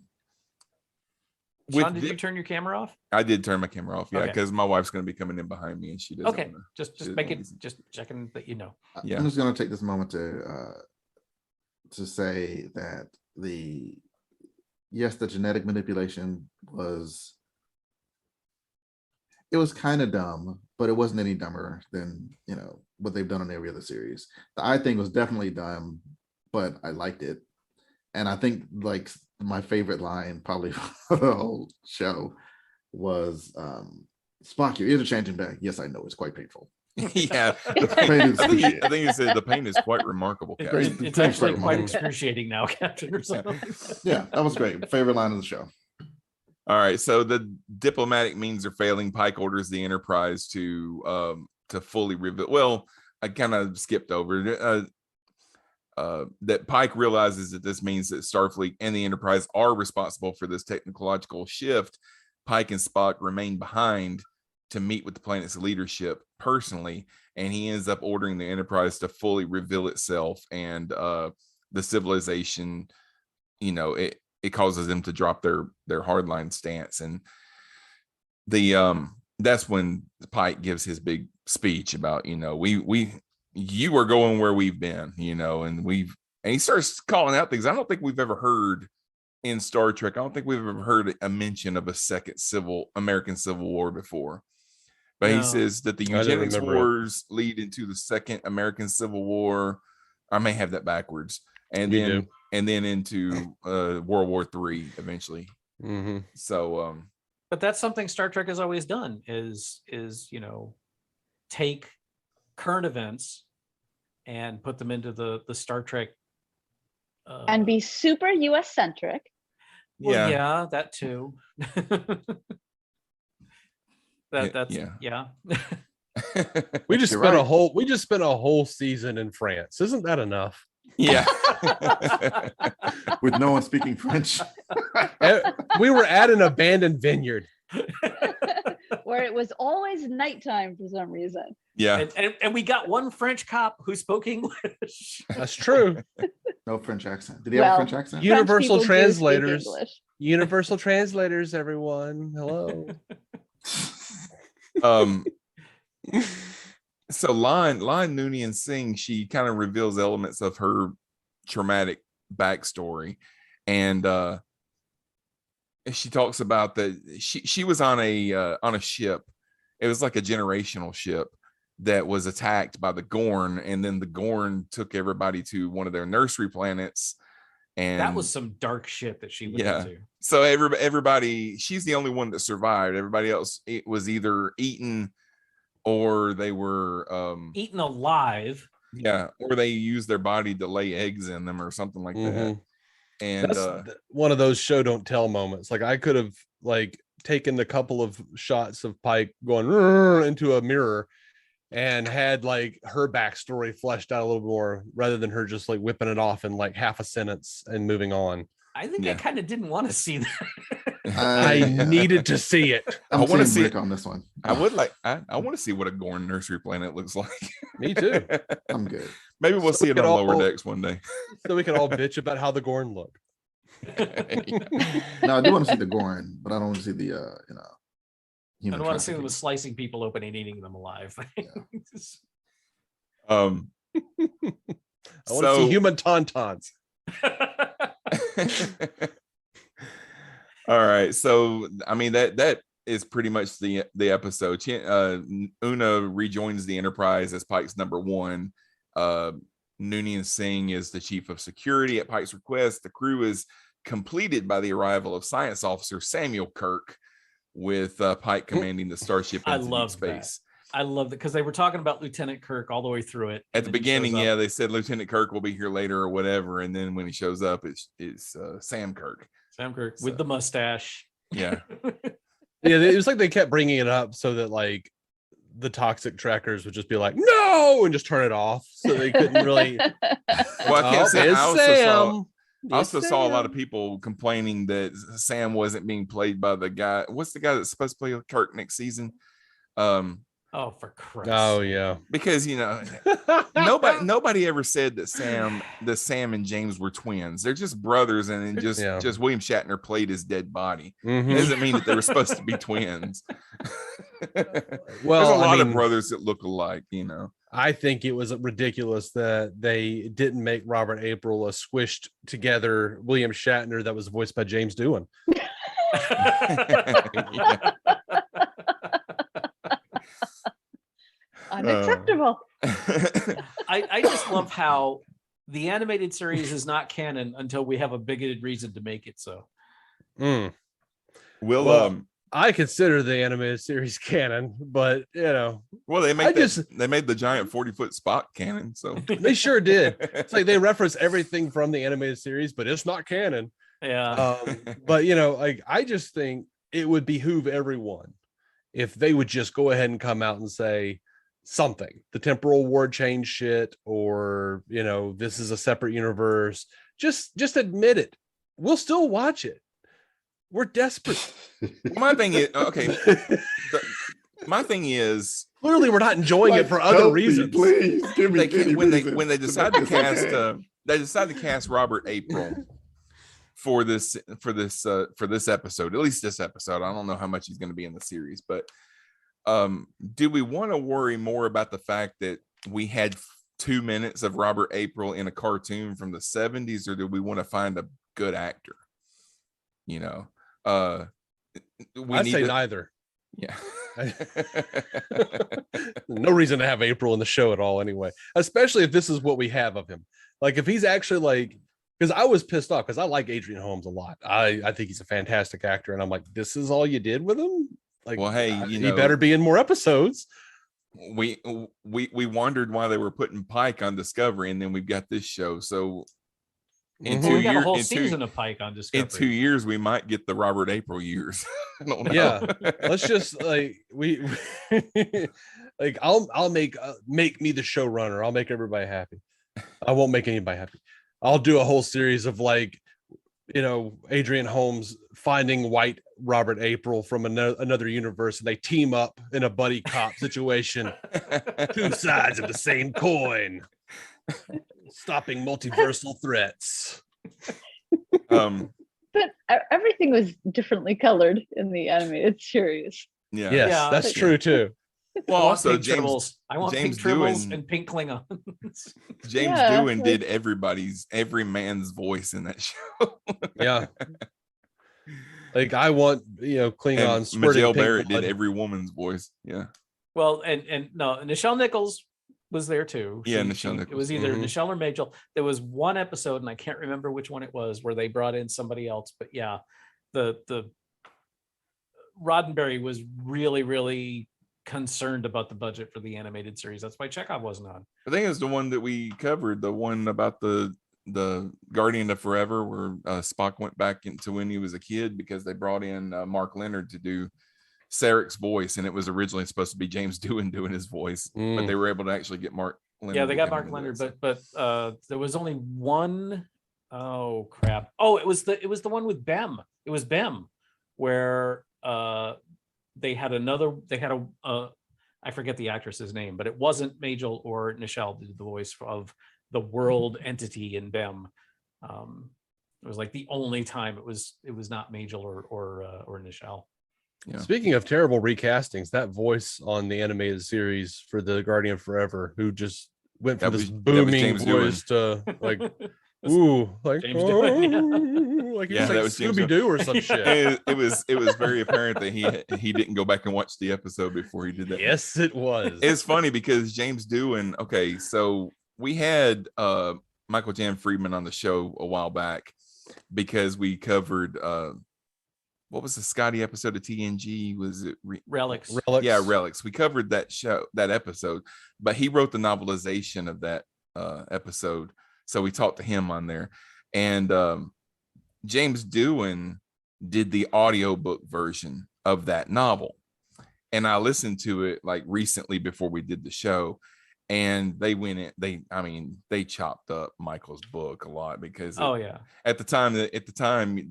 Sean, did you turn your camera off? I did turn my camera off, yeah, Okay. because my wife's going to be coming in behind me, and she doesn't. Okay, wanna- just she make doesn't it, just checking that Yeah. I'm just going to take this moment to say that the genetic manipulation was kind of dumb, but it wasn't any dumber than what they've done on every other series. The eye thing was definitely dumb, but I liked it, and I think like my favorite line probably for the whole show was Spock, your ears are changing back. Yes, I know, it's quite painful. Yeah, Pain is- I think you said the pain is quite remarkable, It- Captain. Great. it's actually Great quite moment. excruciating now, Captain, or something. Yeah, that was great. Favorite line of the show. All right, so the diplomatic means are failing. Pike orders the Enterprise to fully reveal. Well, I kind of skipped over that Pike realizes that this means that Starfleet and the Enterprise are responsible for this technological shift. Pike and Spock remain behind to meet with the planet's leadership personally, and he ends up ordering the Enterprise to fully reveal itself, and the civilization, it causes them to drop their hardline stance, and the that's when Pike gives his big speech about, you are going where we've been, and he starts calling out things I don't think we've ever heard in Star Trek. I don't think we've ever heard a mention of a second American Civil War before. But he says that the eugenics wars lead into the second American Civil War. I may have that backwards. And then into World War III eventually. Mm-hmm. So but that's something Star Trek has always done is take current events and put them into the Star Trek and be super US centric. Well, yeah, that too. That's yeah. We just spent a whole season in France. Isn't that enough? Yeah. With no one speaking French. We were at an abandoned vineyard where it was always nighttime for some reason. Yeah. And we got one French cop who spoke English. That's true. No French accent. Did he have a French accent? Universal French people do speak translators. English. Universal translators, everyone. Hello. So Lon Noonien Singh, she kind of reveals elements of her traumatic backstory, and she talks about that she was on a ship. It was like a generational ship that was attacked by the Gorn, and then the Gorn took everybody to one of their nursery planets. And that was some dark shit that she went into. So everybody, she's the only one that survived. Everybody else, it was either eaten or they were eaten alive. Yeah, or they used their body to lay eggs in them or something like that. And that's one of those show don't tell moments. Like I could have taken a couple of shots of Pike going into a mirror and had her backstory fleshed out a little more rather than her just whipping it off in half a sentence and moving on. I think I kind of didn't want to see that. I needed to see it. I want to see it on this one. I would I want to see what a Gorn nursery planet looks like. Me too. I'm good. Maybe we'll see it on Lower Decks one day. So we can all bitch about how the Gorn look. No, I do want to see the Gorn, but I don't want to see the human. I don't want to see them slicing people open and eating them alive. I want to see human tauntauns. All right, so I mean that is pretty much the episode. Una rejoins the Enterprise as Pike's number one. Noonien Singh is the chief of security at Pike's request. The crew is completed by the arrival of Science Officer Samuel Kirk, with Pike commanding the starship into deep space. I love that because they were talking about Lieutenant Kirk all the way through it. At the beginning, they said Lieutenant Kirk will be here later or whatever, and then when he shows up, it's Sam Kirk. Sam Kirk with the mustache. Yeah. Yeah, it was they kept bringing it up so that the toxic trackers would just be like, no, and just turn it off, so they couldn't really. Well, I can't say. I also Sam. saw a lot of people complaining that Sam wasn't being played by the guy. What's the guy that's supposed to play Kirk next season? Oh, for Christ! Oh yeah, because nobody ever said that Sam and James were twins. They're just brothers, and then just William Shatner played his dead body. Mm-hmm. It doesn't mean that they were supposed to be twins. Well, there's a lot of brothers that look alike. I think it was ridiculous that they didn't make Robert April a squished together William Shatner that was voiced by James Doohan. Unacceptable. I just love how the animated series is not canon until we have a bigoted reason to make it so. I consider the animated series canon, but well, they made the giant 40-foot Spock canon, so they sure did. It's they reference everything from the animated series, but it's not canon. Yeah. But I just think it would behoove everyone if they would just go ahead and come out and say something, the temporal ward change shit, or this is a separate universe. Just admit it. We'll still watch it. We're desperate. My thing is, okay, my thing is Clearly, we're not enjoying it Like, for other help me, reasons. please give me they any can, reason when they to decide make to this cast okay. they decide to cast Robert April for this episode, at least this episode. I don't know how much he's going to be in the series, but do we want to worry more about the fact that we had 2 minutes of Robert April in a cartoon from the 70s, or do we want to find a good actor? You know, I say neither. Yeah. No reason to have April in the show at all anyway, especially if this is what we have of him. Like if he's actually like, because I was pissed off because I like Adrian Holmes a lot. I think he's a fantastic actor, and I'm like, this is all you did with him? Like, well, hey, you he know, better be in more episodes. We wondered why they were putting Pike on Discovery, and then we've got this show. So in Mhm. Well, we got a years- whole in season of Pike on Discovery. in 2 years, we might get the Robert April years. I don't know. Yeah, let's just like we like I'll make me the showrunner. I'll make everybody happy. I won't make anybody happy. I'll do a whole series of like, you know, Adrian Holmes finding white Robert April from another universe, and they team up in a buddy cop situation. Two sides of the same coin, stopping multiversal threats. But everything was differently colored in the animated series. Yeah. Yes, Yeah, that's but- true too. Well, I want also pink James tribbles. I want James pink tribbles Doohan- and pink Klingons. James Yeah, Doohan like- did every man's voice in that show. Yeah. Like I want, you know, Klingons And squirting Majel pink Barrett blood. did every woman's voice. Yeah. Well, and no, Nichelle Nichols was there too. Yeah, Nichelle It Nichols. was either Mhm. Nichelle or Majel. There was one episode, and I can't remember which one it was, where they brought in somebody else. But yeah, the Roddenberry was really concerned about the budget for the animated series. That's why Chekhov wasn't on. I think it's the one that we covered, the one about the Guardian of Forever, where Spock went back into when he was a kid because they brought in Mark Leonard to do Sarek's voice, and it was originally supposed to be James Doohan doing his voice, but they were able to actually get Mark Leonard. Yeah, they to got come Mark in and Leonard, do it. but there was only one. Oh crap! Oh, it was the one with Bem. It was Bem, where they had a I forget the actress's name, but it wasn't Majel or Nichelle did the voice of the world entity in Bem. It was like the only time it was not Majel or Nichelle. Yeah. Speaking of terrible recastings, that voice on the animated series for the Guardian Forever, who just went from That this was booming James voice to like, ooh, like, James Doohan, like he Yeah, was that like was James Scooby Doo or some shit. it was very apparent that he didn't go back and watch the episode before he did that. Yes, it was. It's funny because James Doohan, okay, so we had Michael Jan Friedman on the show a while back because we covered what was the Scotty episode of TNG? Was it Relics. Relics. Yeah, Relics. We covered that episode, but he wrote the novelization of that episode. So we talked to him on there. And James Doohan did the audiobook version of that novel. And I listened to it like recently before we did the show. And they chopped up Michael's book a lot because Oh yeah. at the time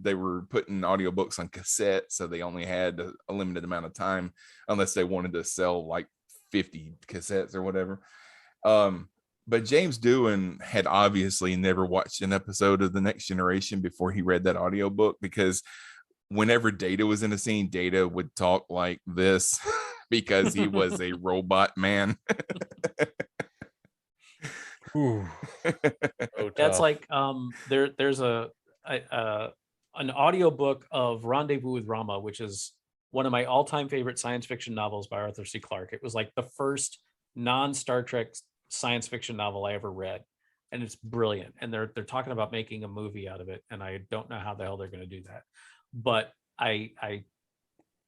they were putting audiobooks on cassette, so they only had a limited amount of time unless they wanted to sell like 50 cassettes or whatever. But James Doohan had obviously never watched an episode of The Next Generation before he read that audiobook, because whenever Data was in a scene, Data would talk like this because he was a robot man. Ooh. So That's tough. like there's an audiobook of Rendezvous with Rama, which is one of my all-time favorite science fiction novels by Arthur C. Clarke. It was like the first non-Star Trek science fiction novel I ever read, and it's brilliant. And they're talking about making a movie out of it, and I don't know how the hell they're going to do that. But I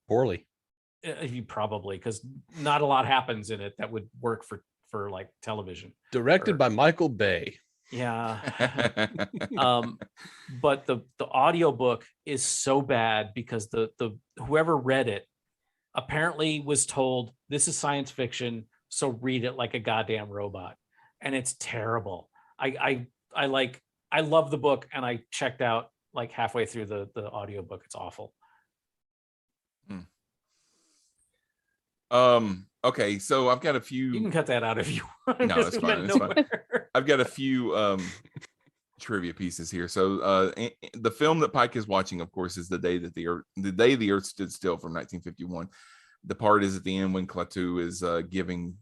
poorly. you probably, because not a lot happens in it that would work for like television. Directed by Michael Bay. Yeah. But the audiobook is so bad because the whoever read it apparently was told this is science fiction, so read it like a goddamn robot, and it's terrible. I love the book, and I checked out like halfway through the audiobook. It's awful. Okay, so I've got a You can few. cut that out if you want. No, 'cause it's it fine, went it's fine. nowhere. I've got a few trivia pieces here. So the film that Pike is watching, of course, is the day the Earth stood still from 1951. The part is at the end when Klaatu is giving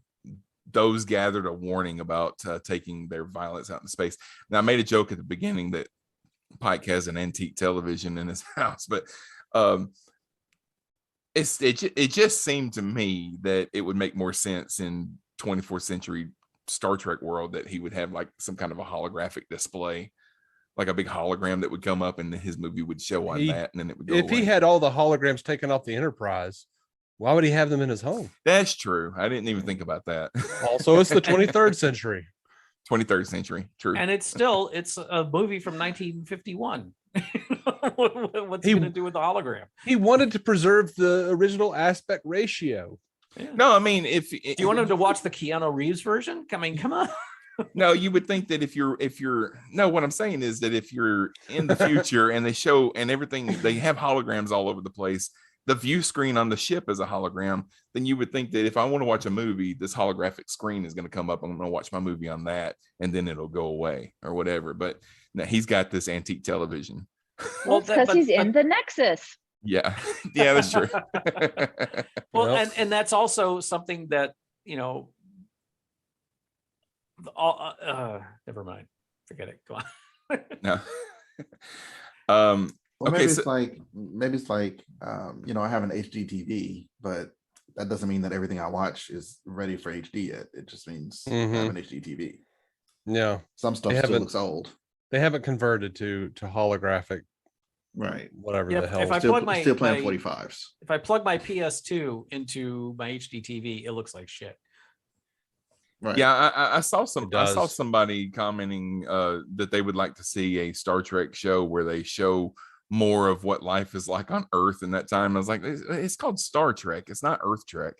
those gathered a warning about taking their violence out in space. Now, I made a joke at the beginning that Pike has an antique television in his house, but it just seemed to me that it would make more sense in 24th century Star Trek world that he would have like some kind of a holographic display, like a big hologram that would come up and his movie would show on that, and then it would go If he away. had all the holograms taken off the Enterprise, why would he have them in his home? That's true. I didn't even think about that. Also, it's the 23rd century. 23rd century. True. And it's a movie from 1951. What's He- he going to do with the hologram? He wanted to preserve the original aspect ratio. No, I mean, if Do you want him to watch the Keanu Reeves version? I mean, come on. no, you would think that if you're no, what I'm saying is that if you're in the future and they show and everything, they have holograms all over the place. The view screen on the ship is a hologram. Then you would think that if I want to watch a movie, this holographic screen is going to come up. I'm going to watch my movie on that, and then it'll go away or whatever. But no, he's got this antique television. Well, it's because he's in the Nexus. Yeah, yeah, that's true. Well, Yep. and that's also something that, never mind. Forget it. Go on. No. Well, Okay, maybe so- it's like I have an HD TV, but that doesn't mean that everything I watch is ready for HD yet. It just means I have an HD TV. Yeah, Some stuff They still haven't- looks old. they haven't converted to holographic, Right. whatever Yeah, the hell. if I Still, plug my- still playing my- 45s. If I plug my PS2 into my HD TV, it looks like shit. Right. Yeah, I saw I saw does. somebody commenting that they would like to see a Star Trek show where they show more of what life is like on Earth in that time. I was like, it's called Star Trek, it's not Earth Trek.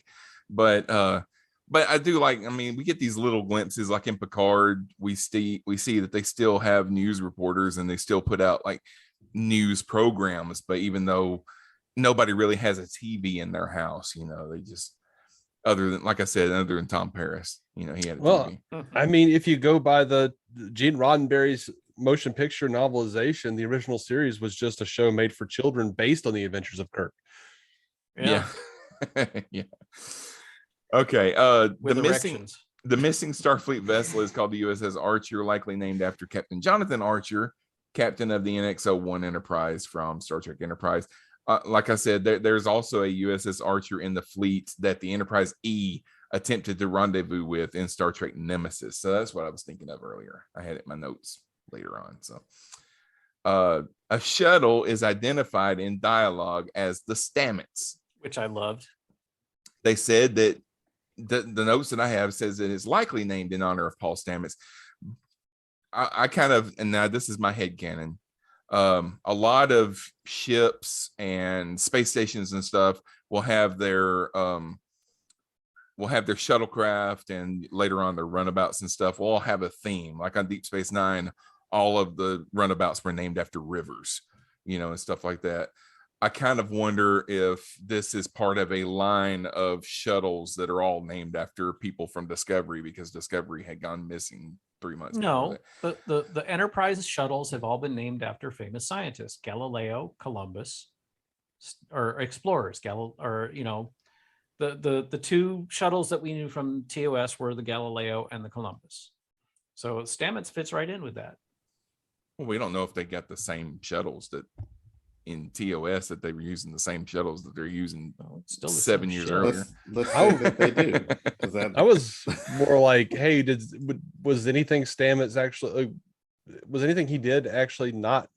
But I do like, I mean, we get these little glimpses like in Picard, we see that they still have news reporters and they still put out like news programs, but even though nobody really has a TV in their house, they just other than Tom Paris, he had a Well, TV. I mean, if you go by the Gene Roddenberry's motion picture novelization, the original series was just a show made for children based on the adventures of Kirk. Yeah. Yeah. Okay. With The erections. missing Starfleet vessel is called the USS Archer, likely named after Captain Jonathan Archer, captain of the NX-01 Enterprise from Star Trek Enterprise. Like I said, there's also a USS Archer in the fleet that the Enterprise E attempted to rendezvous with in Star Trek Nemesis. So that's what I was thinking of earlier. I had it in my notes later on. So a shuttle is identified in dialogue as the Stamets. Which I loved. They said that the notes that I have says that it's likely named in honor of Paul Stamets. I kind of, and now this is my headcanon. A lot of ships and space stations and stuff will have their shuttlecraft, and later on their runabouts and stuff will all have a theme. Like on Deep Space Nine, all of the runabouts were named after rivers, and stuff like that. I kind of wonder if this is part of a line of shuttles that are all named after people from Discovery, because Discovery had gone missing 3 months before No, that. the Enterprise shuttles have all been named after famous scientists: Galileo, Columbus, or explorers. The two shuttles that we knew from TOS were the Galileo and the Columbus. So Stamets fits right in with that. Well, we don't know if they got the same shuttles that in TOS, that they were using the same shuttles that they're using Well, it's still the 7 same years shit. earlier. Let's say that they do. 'Cause that- I was more like, hey, was anything Stamets actually, was anything he did actually not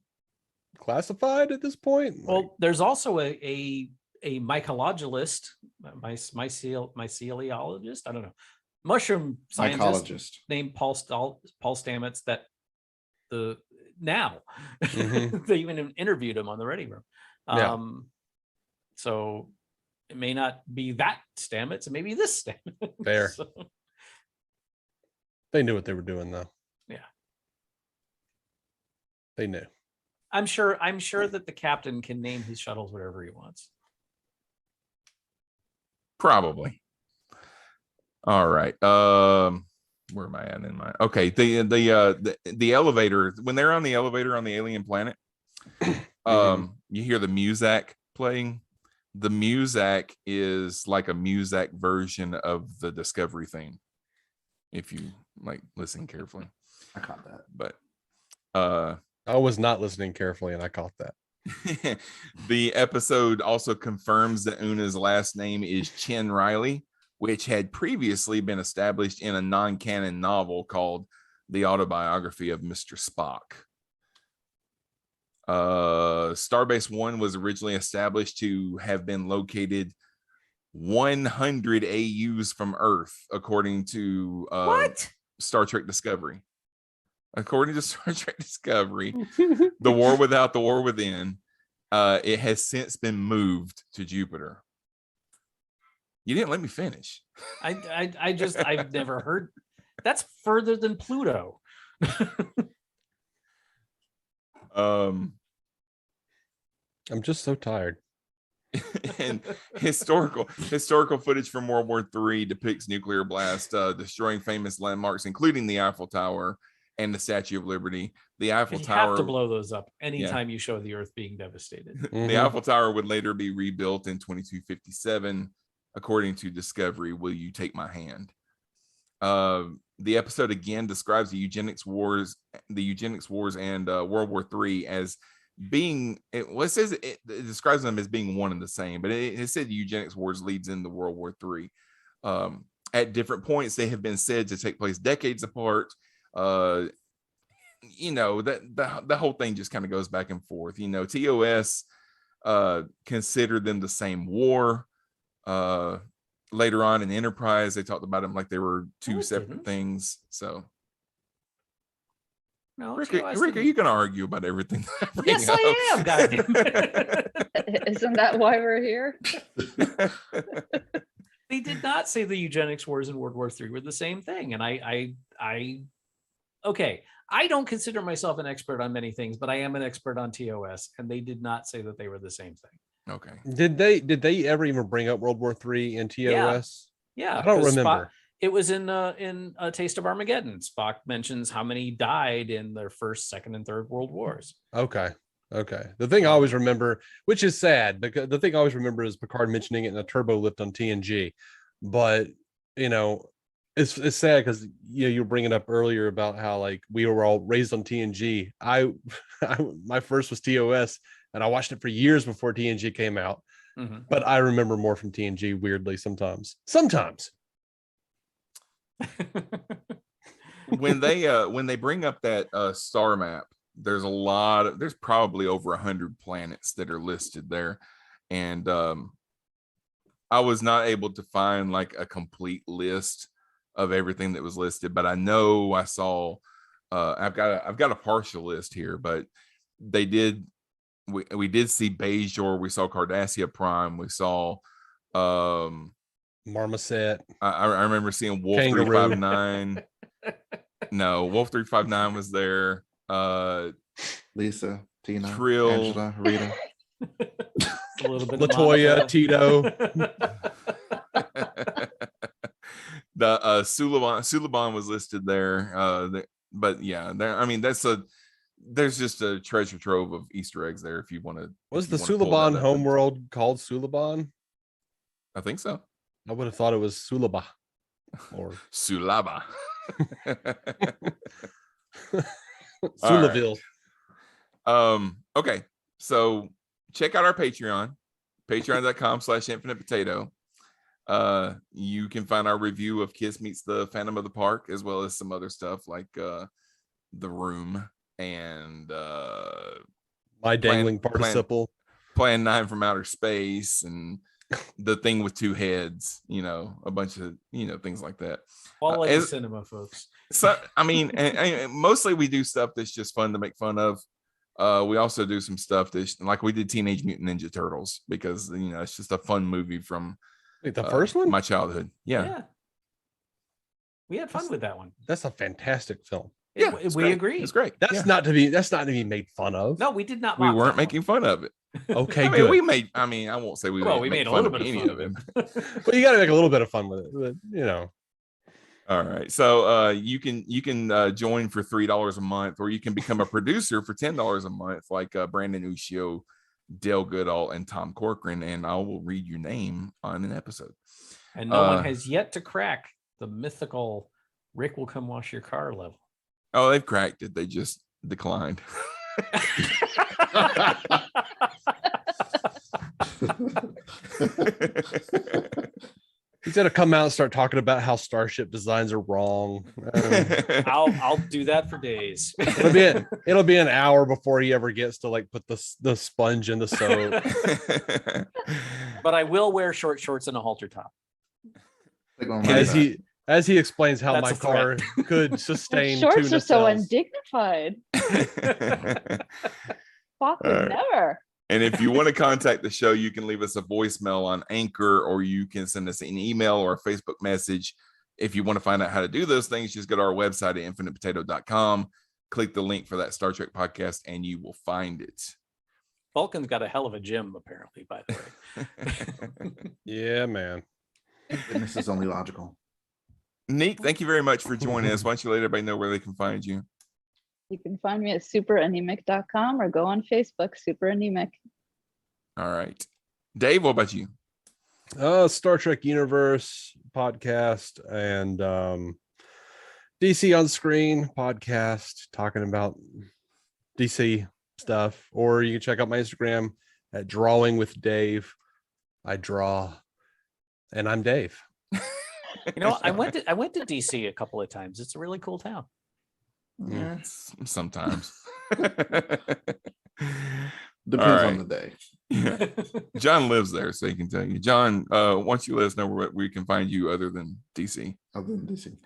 classified at this point? Well, there's also a mycologist, myceliologist, I don't know, mushroom scientist Mycologist. named Paul Stamets that now Mhm. they even interviewed him on the Ready Room. Yeah. So it may not be that Stamets, it may be this Stamets. Fair. So, They knew what they were doing, though. Yeah. They knew. I'm sure that the captain can name his shuttles whatever he wants. Probably. All right. Where am I at in my? Okay, the elevator, when they're on the elevator on the alien planet, you hear the Muzak playing. The Muzak is like a Muzak version of the Discovery theme, if you like listen carefully. I caught that. But I was not listening carefully, and I caught that. the episode also confirms that Una's last name is Chen Riley, which had previously been established in a non-canon novel called The Autobiography of Mr. Spock. Starbase One was originally established to have been located 100 AUs from Earth, according to Star Trek Discovery. According to Star Trek Discovery, The War Without, The War Within, it has since been moved to Jupiter. You didn't let me finish. I've never heard. That's further than Pluto. I'm just so tired. And historical footage from World War III depicts nuclear blast destroying famous landmarks, including the Eiffel Tower and the Statue of Liberty. The Eiffel You Tower have to blow those up anytime you show the Earth being devastated. The Eiffel Tower would later be rebuilt in 2257. According to Discovery, Will You Take My Hand? The episode again describes the eugenics wars and World War III as being, it describes them as being one and the same, but it said the eugenics wars leads into World War III. At different points, they have been said to take place decades apart. That the whole thing just kind of goes back and forth. TOS considered them the same war. Later on in Enterprise, they talked about them like they were two separate things. So, No, Rick, are you going to argue about everything? Yes, I am. Goddamn. Isn't that why we're here? They did not say the eugenics wars in World War III were the same thing. And I don't consider myself an expert on many things, but I am an expert on TOS, and they did not say that they were the same thing. Okay. Did they ever even bring up World War III in TOS? Yeah, I don't 'cause remember. It was in A Taste of Armageddon. Spock mentions how many died in their first, second, and third World Wars. Okay. The thing I always remember, which is sad, because the thing I always remember is Picard mentioning it in a turbo lift on TNG. But it's sad because you were bringing up earlier about how like we were all raised on TNG. My first was TOS, and I watched it for years before TNG came out. Mm-hmm. But I remember more from TNG weirdly sometimes. When they bring up that star map, there's probably over 100 planets that are listed there, and I was not able to find like a complete list of everything that was listed, but I know I saw I've got a partial list here, but we did see Bajor, we saw Cardassia Prime, we saw Marmoset. I remember seeing Wolf Kangaroo. 359. No, Wolf 359 was there. Lisa, Tina, Trill. Angela, Rita. A little bit. Latoya, of Tito. The Suliban was listed there. But yeah, there's just a treasure trove of Easter eggs there if you want to. Was the Suliban homeworld called Suliban? I think so. I would have thought it was Sulaba or Sulaba. Sulaville. Okay, so check out our patreon.com/infinite potato. You can find our review of Kiss Meets the Phantom of the Park, as well as some other stuff like The Room and My Dangling Participle, Plan 9 from Outer Space, and The Thing with Two Heads, a bunch of things like that. Quality cinema, folks. So and mostly we do stuff that's just fun to make fun of. We also do some stuff that's like we did Teenage Mutant Ninja Turtles because it's just a fun movie from the first one, my childhood. Yeah, we had fun with that one. That's a fantastic film. We agree. It's great. That's not to be made fun of. No, we did not. We weren't making fun of it. Okay, good. We made. I won't say we. Well, we made a little bit of fun of it. Well, you got to make a little bit of fun with it. But, All right. So you can join for $3 a month, or you can become a producer for $10 a month, like Brandon Ushio, Dale Goodall, and Tom Corcoran, and I will read your name on an episode. And no one has yet to crack the mythical Rick will come wash your car level. Oh, they've cracked it. They just declined. He's gonna come out and start talking about how Starship designs are wrong. I'll do that for days. It'll be an hour before he ever gets to like put the sponge in the soap. But I will wear short shorts and a halter top. As he explains how That's my a threat. car could sustain Shorts two are so nacelles. undignified. Fuck would Alright. never. And if you want to contact the show, you can leave us a voicemail on Anchor, or you can send us an email or a Facebook message. If you want to find out how to do those things, just go to our website at infinitepotato.com, click the link for that Star Trek podcast, and you will find it. Vulcan's got a hell of a gym, apparently, by the way. Yeah, man. And this is only logical. Nick, thank you very much for joining us. Why don't you let everybody know where they can find you? You can find me at superanemic.com or go on Facebook, Super Anemic. All right. Dave, what about you? Star Trek Universe podcast and DC on Screen podcast talking about DC stuff. Or you can check out my Instagram at Drawing with Dave. I draw, and I'm Dave. You know, I went to DC a couple of times. It's a really cool town. Yeah, sometimes. Depends All on right. the day. Yeah. John lives there, so he can tell you. John, why don't you let us know where we can find you other than DC? Other than DC.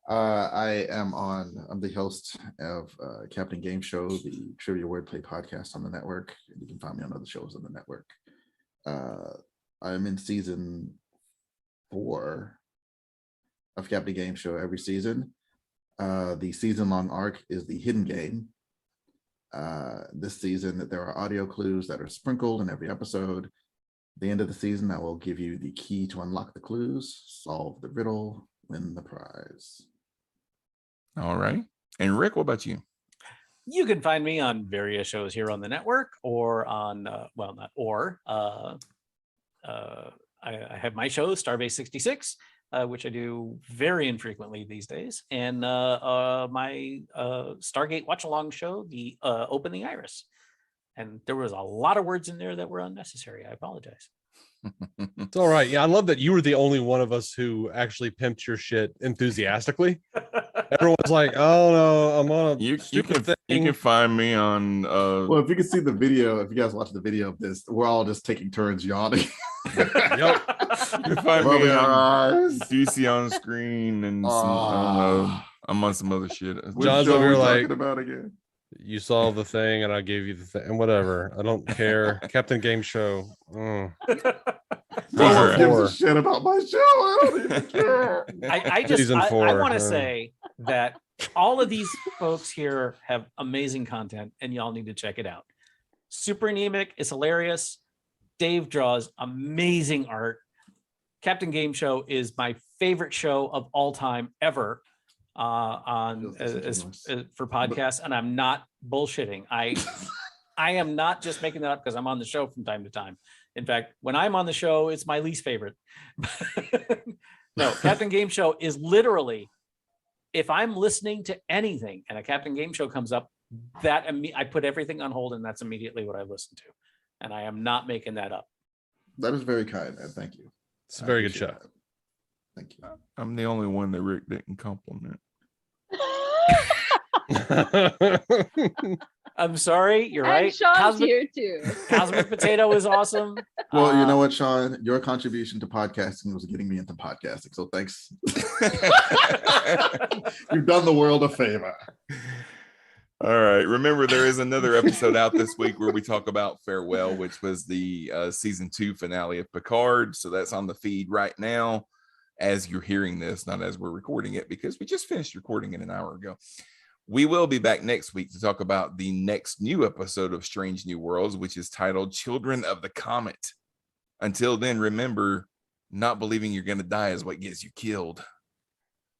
I'm the host of Captain Game Show, the trivia wordplay podcast on the network. You can find me on other shows on the network. I'm in season 4 of Captain Game Show every season. The season-long arc is the Hidden Game. This season, there are audio clues that are sprinkled in every episode. At the end of the season, I will give you the key to unlock the clues, solve the riddle, win the prize. All right. And Rick, what about you? You can find me on various shows here on the network, or on I have my show Starbase 66, which I do very infrequently these days, and my Stargate watch along show, the Open the Iris. And there was a lot of words in there that were unnecessary. I apologize. It's all right. Yeah, I love that you were the only one of us who actually pimped your shit enthusiastically. Everyone's like, "Oh no, I'm on a You stupid can thing." find me on Well, if you can see the video, if you guys watch the video of this, we're all just taking turns yawning. you can find me Rubbing our on eyes. DC on Screen, and some, I don't know. I'm on some other shit. What John's show over are we here like- talking about again? You saw the thing, and I gave you the thing, and whatever. I don't care. Captain Game Show. No All one right. gives Four. a shit about my show. I don't even care. I just Season I 4, want to huh? say that all of these folks here have amazing content, and y'all need to check it out. Super Anemic is hilarious. Dave draws amazing art. Captain Game Show is my favorite show of all time ever on Feels disingenuous. for podcasts, and I'm not bullshitting. I am not just making that up because I'm on the show from time to time. In fact, when I'm on the show, it's my least favorite. No, Captain Game Show is literally, if I'm listening to anything and a Captain Game Show comes up, I put everything on hold, and that's immediately what I listen to. And I am not making that up. That is very kind, man. Thank you. It's a very good appreciate show. that. Thank you. I'm the only one that Rick didn't compliment. I'm sorry, you're And right. Sean's here too. Cosmic Potato is awesome. Well, you know what, Sean? Your contribution to podcasting was getting me into podcasting. So thanks. You've done the world a favor. All right. Remember, there is another episode out this week where we talk about Farewell, which was the season 2 finale of Picard. So that's on the feed right now as you're hearing this, not as we're recording it, because we just finished recording it an hour ago. We will be back next week to talk about the next new episode of Strange New Worlds, which is titled Children of the Comet. Until then, remember, not believing you're going to die is what gets you killed.